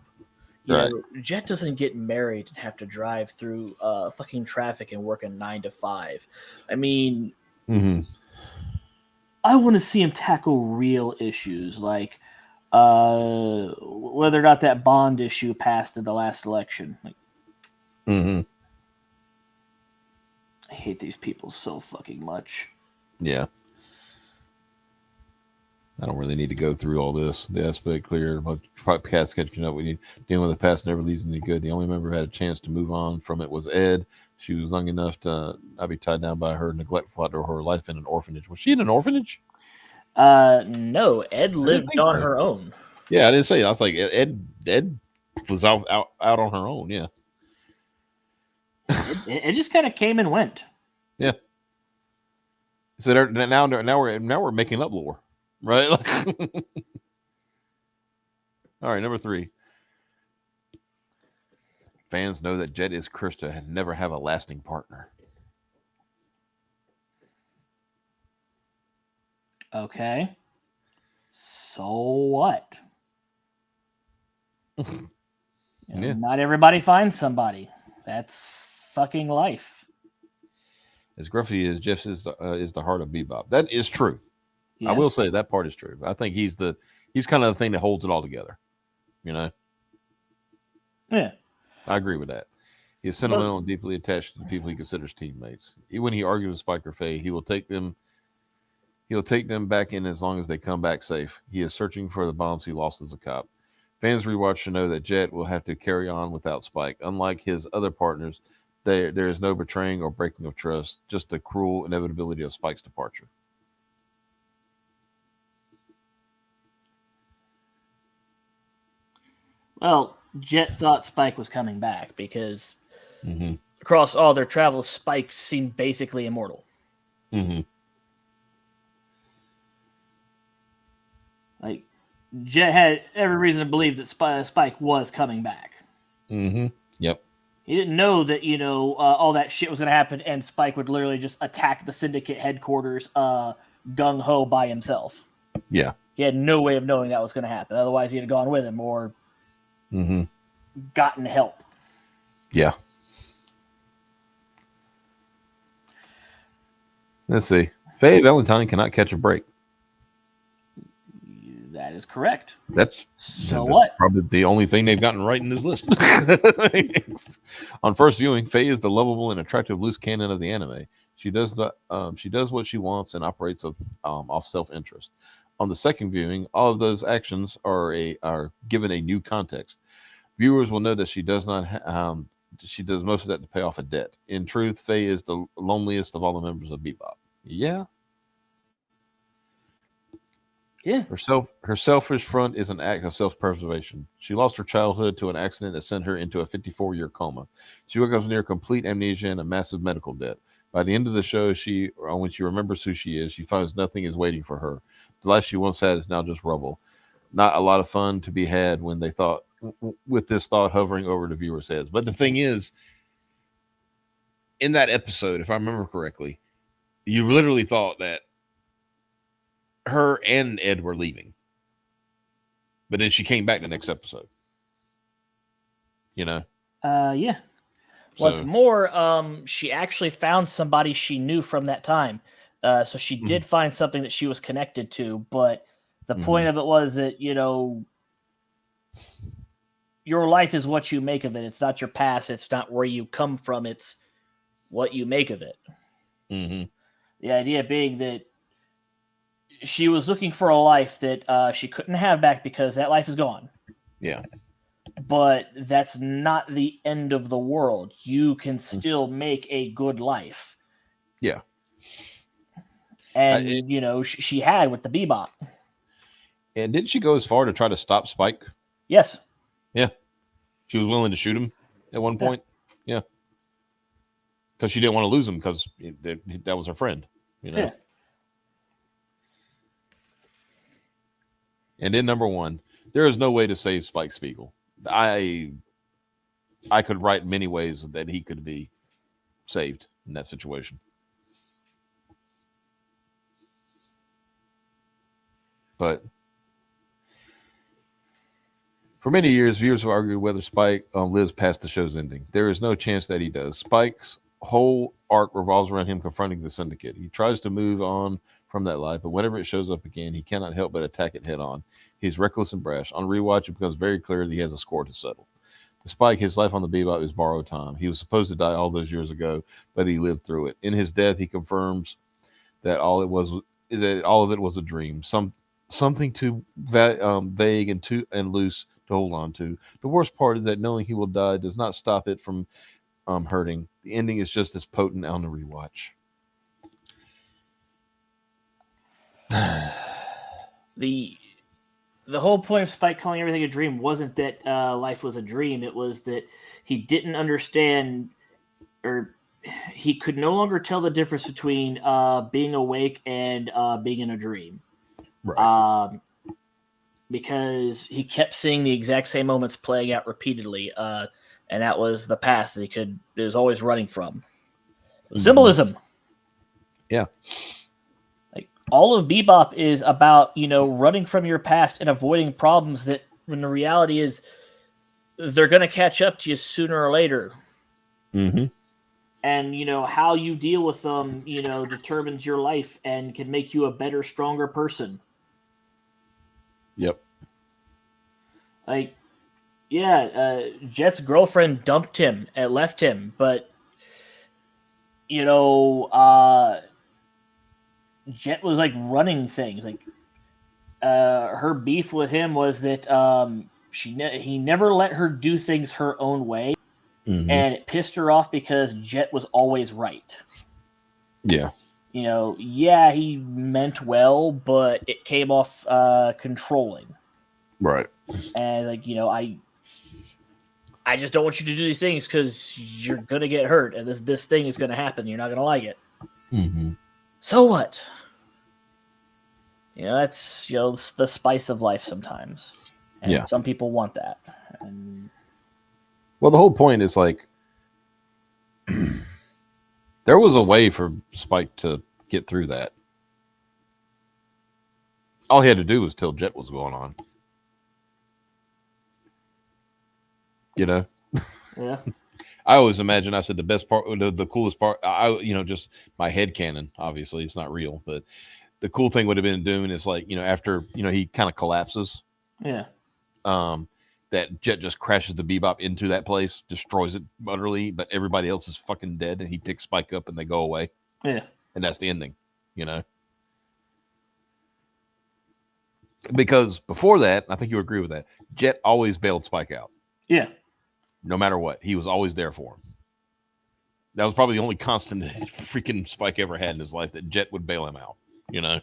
You Right. know, Jet doesn't get married and have to drive through fucking traffic and work a 9 to 5. I mean, Mm-hmm. I want to see him tackle real issues like whether or not that bond issue passed in the last election. Like, Mm-hmm. I hate these people so fucking much. Yeah. I don't really need to go through all this. The aspect clear, but cats catching up with you. Dealing with the past never leads any good. The only member who had a chance to move on from it was Ed. She was young enough to not be tied down by her neglectful or her life in an orphanage. Was she in an orphanage? No, Ed I didn't lived think on so. her own. Yeah, I didn't say. I was like Ed was out on her own. Yeah. It just kind of came and went. Yeah. So now we're making up lore, right? All right, number 3. Fans know that Jet is Krista and never have a lasting partner. Okay. So what? Yeah. Not everybody finds somebody. That's fucking life. As gruffy as Jeff is the heart of Bebop. That is true. Yes. I will say that part is true. I think he's kind of the thing that holds it all together. You know. Yeah. I agree with that. He is sentimental and deeply attached to the people he considers teammates. Even when he argues with Spike or Faye, he will take them back in as long as they come back safe. He is searching for the bonds he lost as a cop. Fans rewatch to know that Jet will have to carry on without Spike. Unlike his other partners, there is no betraying or breaking of trust, just the cruel inevitability of Spike's departure. Well, Jet thought Spike was coming back because Mm-hmm. across all their travels, Spike seemed basically immortal. Mm-hmm. Like, Jet had every reason to believe that Spike was coming back. Mm-hmm. Yep. He didn't know that, all that shit was going to happen and Spike would literally just attack the Syndicate headquarters gung-ho by himself. Yeah. He had no way of knowing that was going to happen. Otherwise, he'd have gone with him or gotten help. Yeah. Let's see. Faye Valentine cannot catch a break. That is correct. That's what? Probably the only thing they've gotten right in this list. On first viewing, Faye is the lovable and attractive loose cannon of the anime. She does what she wants and operates off self-interest. On the second viewing, all of those actions are given a new context. Viewers will know that she does not. She does most of that to pay off a debt. In truth, Faye is the loneliest of all the members of Bebop. Yeah. Yeah. Her selfish front is an act of self-preservation. She lost her childhood to an accident that sent her into a 54-year coma. She wakes up near complete amnesia and a massive medical debt. By the end of the show, when she remembers who she is, she finds nothing is waiting for her. The life she once had is now just rubble. Not a lot of fun to be had when they thought, with this thought hovering over the viewers' heads. But the thing is, in that episode, if I remember correctly, you literally thought that her and Ed were leaving. But then she came back the next episode. Yeah. So, What's more, she actually found somebody she knew from that time. So she did find something that she was connected to, but the point of it was that, your life is what you make of it. It's not your past. It's not where you come from. It's what you make of it. Mm-hmm. The idea being that she was looking for a life that she couldn't have back because that life is gone. Yeah. But that's not the end of the world. You can still make a good life. Yeah. And, she had with the Bebop. And didn't she go as far to try to stop Spike? Yes. Yeah. She was willing to shoot him at one point. Yeah. because she didn't want to lose him because that was her friend, you know. Yeah. And then number one, there is no way to save Spike Spiegel. I could write many ways that he could be saved in that situation. But for many years, viewers have argued whether Spike lives past the show's ending. There is no chance that he does. Spike's whole arc revolves around him confronting the Syndicate. He tries to move on from that life, but whenever it shows up again, he cannot help but attack it head on. He's reckless and brash. On rewatch, it becomes very clear that he has a score to settle. To Spike, his life on the Bebop is borrowed time. He was supposed to die all those years ago, but he lived through it. In his death, he confirms that all of it was a dream, something too vague and loose to hold on to. The worst part is that knowing he will die does not stop it from hurting. The ending is just as potent on the rewatch. The whole point of Spike calling everything a dream wasn't that life was a dream. It was that he didn't understand, or he could no longer tell the difference between being awake and being in a dream. Right. Because he kept seeing the exact same moments playing out repeatedly, and that was the past that it was always running from. Symbolism. Yeah. Like all of Bebop is about, running from your past and avoiding problems that, when the reality is, they're going to catch up to you sooner or later. Mm-hmm. And, how you deal with them, determines your life and can make you a better, stronger person. Yep. Like, yeah, Jet's girlfriend dumped him and left him, but, Jet was, like, running things. Like, her beef with him was that he never let her do things her own way, and it pissed her off because Jet was always right. Yeah. Yeah, he meant well, but it came off controlling. Right. And, like, I just don't want you to do these things because you're going to get hurt, and this thing is going to happen. You're not going to like it. Mm-hmm. So what? That's, the spice of life sometimes. And some people want that. And well, the whole point is, like, there was a way for Spike to get through that. All he had to do was tell Jet what's going on. Yeah. I always imagine, I said the best part, the coolest part, just my head canon, obviously it's not real, but the cool thing would have been doing is, like, after, he kind of collapses. Yeah. That Jet just crashes the Bebop into that place, destroys it utterly, but everybody else is fucking dead, and he picks Spike up and they go away. Yeah. And that's the ending, Because before that, I think you agree with that, Jet always bailed Spike out. Yeah. No matter what. He was always there for him. That was probably the only constant that freaking Spike ever had in his life, that Jet would bail him out, Yeah.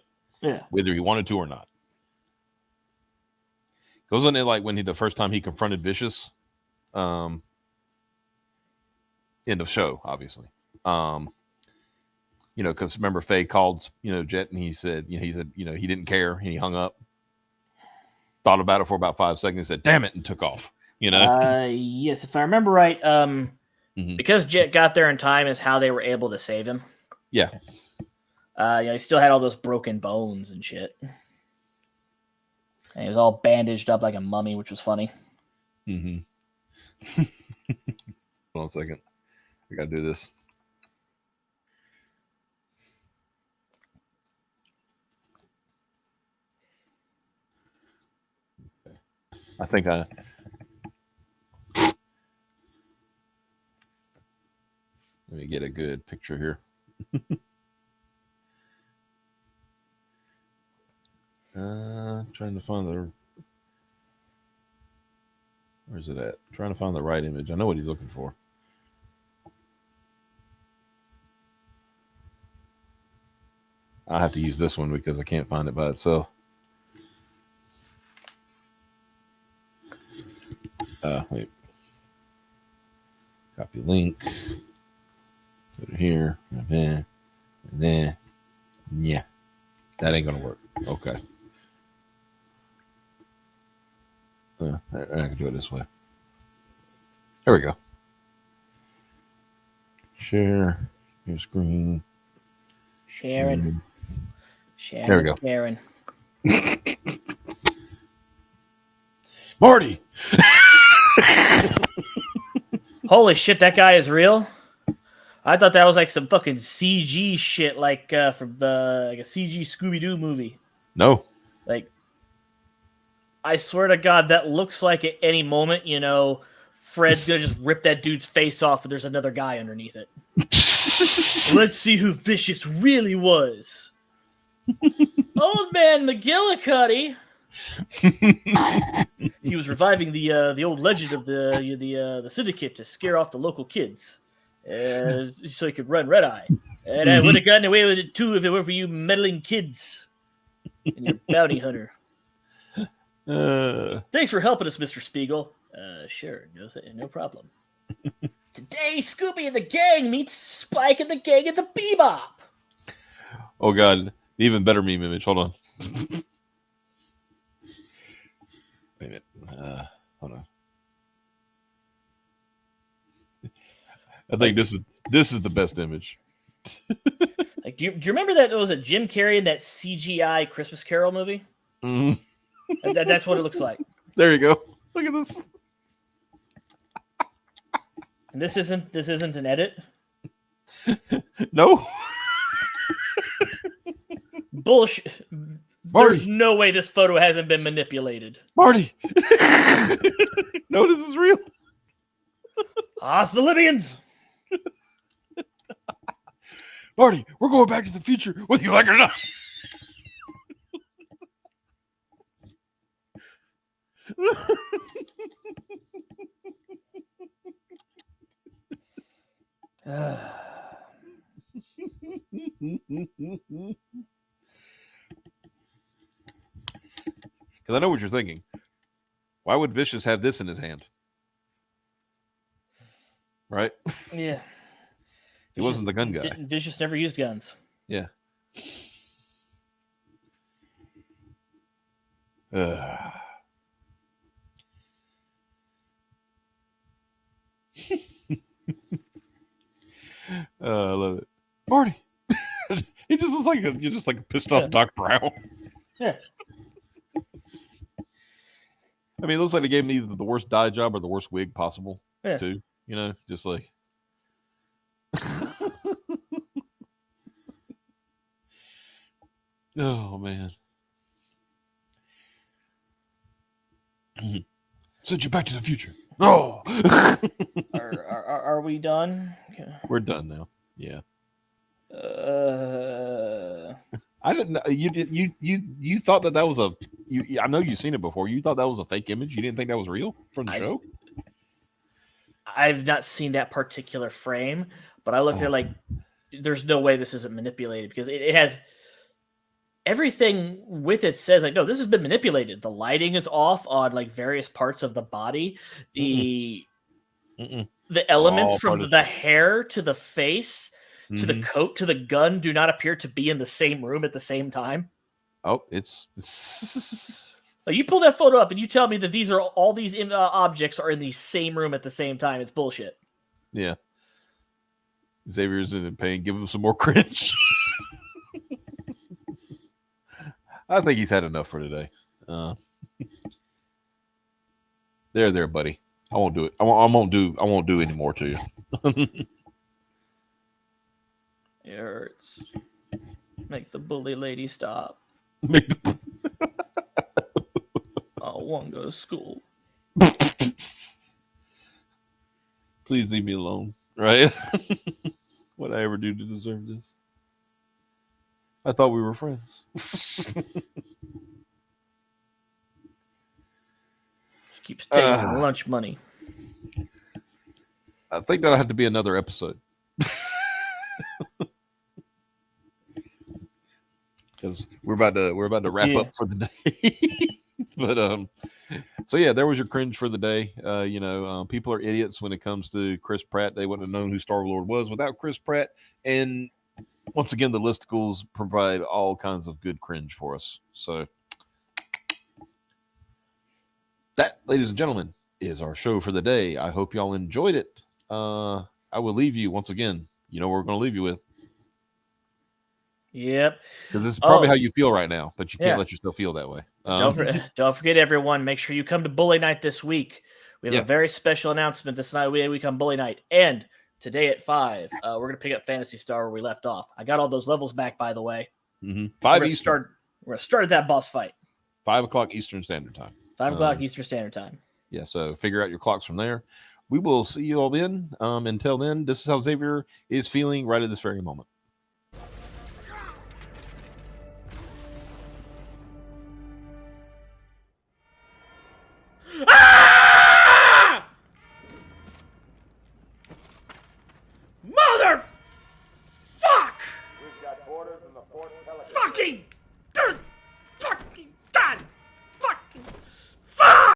Whether he wanted to or not. Wasn't it like when the first time he confronted Vicious, in the show, obviously, because remember Faye called, Jet, and he said he didn't care, and he hung up, thought about it for about 5 seconds, said "damn it," and took off. Yes, if I remember right, because Jet got there in time is how they were able to save him. Yeah. He still had all those broken bones and shit. And he was all bandaged up like a mummy, which was funny. Mm-hmm. Hold on a second. I gotta do this. Okay. I think let me get a good picture here. Trying to find where's it at? Trying to find the right image. I know what he's looking for. I'll have to use this one because I can't find it by itself. Wait. Copy link. Put it here, and then, yeah. That ain't gonna work. Okay. I can do it this way. There we go. Share your screen. Sharon. There we go. Sharon. Marty! Holy shit, that guy is real? I thought that was like some fucking CG shit, like from like a CG Scooby-Doo movie. No. Like, I swear to God, that looks like at any moment, Fred's gonna just rip that dude's face off and there's another guy underneath it. Let's see who Vicious really was. Old man McGillicuddy. He was reviving the old legend of the syndicate to scare off the local kids, so he could run red eye. And I would have gotten away with it too if it were for you meddling kids and your bounty hunter. Thanks for helping us, Mr. Spiegel. Sure, no problem. Today, Scooby and the gang meets Spike and the gang at the Bebop. Oh God, even better meme image. Hold on. Wait a minute. Hold on. I think this is the best image. Like, do you remember that it was a Jim Carrey in that CGI Christmas Carol movie? Mm-hmm. That's what it looks like. There you go. Look at this. And this isn't an edit. No. Bullshit. Marty. There's no way this photo hasn't been manipulated. Marty. No, this is real. Ask the Libyans. Marty, we're going back to the future, whether you like it or not. Because I know what you're thinking. Why would Vicious have this in his hand? Right? Yeah. He wasn't the gun guy. Vicious never used guns. Yeah. I love it. Marty. He just looks like you're just like a pissed off Doc Brown. Yeah. I mean, it looks like they gave him either the worst dye job or the worst wig possible, Yeah. too. Just like. Oh, man. Send you back to the future. Oh! Are we done? Okay. We're done now. Yeah. I didn't know you thought that was a I know you've seen it before. You thought that was a fake image. You didn't think that was real from the show? I've not seen that particular frame, but I looked at it like there's no way this isn't manipulated because it has everything with it says like, no, this has been manipulated. The lighting is off on like various parts of the body. The elements from the hair to the face to the coat to the gun do not appear to be in the same room at the same time. Oh, it's like you pull that photo up and you tell me that these are all these objects are in the same room at the same time. It's bullshit. Yeah. Xavier's in pain. Give him some more cringe. I think he's had enough for today. There, buddy. I won't do it. I won't do any more to you. It hurts. Make the bully lady stop. Make the I want to go to school. Please leave me alone. Right? What'd I ever do to deserve this? I thought we were friends. She keeps taking lunch money. I think that'll have to be another episode. Because we're about to wrap up for the day. But So yeah, there was your cringe for the day. People are idiots when it comes to Chris Pratt. They wouldn't have known who Star Lord was without Chris Pratt. And once again, the listicles provide all kinds of good cringe for us. So that, ladies and gentlemen, is our show for the day. I hope y'all enjoyed it. I will leave you once again. You know what we're going to leave you with. Yep. Because this is probably how Oh, you feel right now, but you can't yeah. let yourself feel that way. Don't forget, everyone. Make sure you come to Bully Night this week. We have Yeah. a very special announcement this night. We come Bully Night, and today at 5, we're gonna pick up Fantasy Star where we left off. I got all those levels back, by the way. 5 Eastern. We're gonna start at that boss fight. 5 o'clock Eastern Standard Time. 5 o'clock Eastern Standard Time. Yeah, so figure out your clocks from there. We will see you all then. Until then, this is how Xavier is feeling right at this very moment. Ah! Mother! Fuck! We've got orders in the Fort Pelican. Fucking!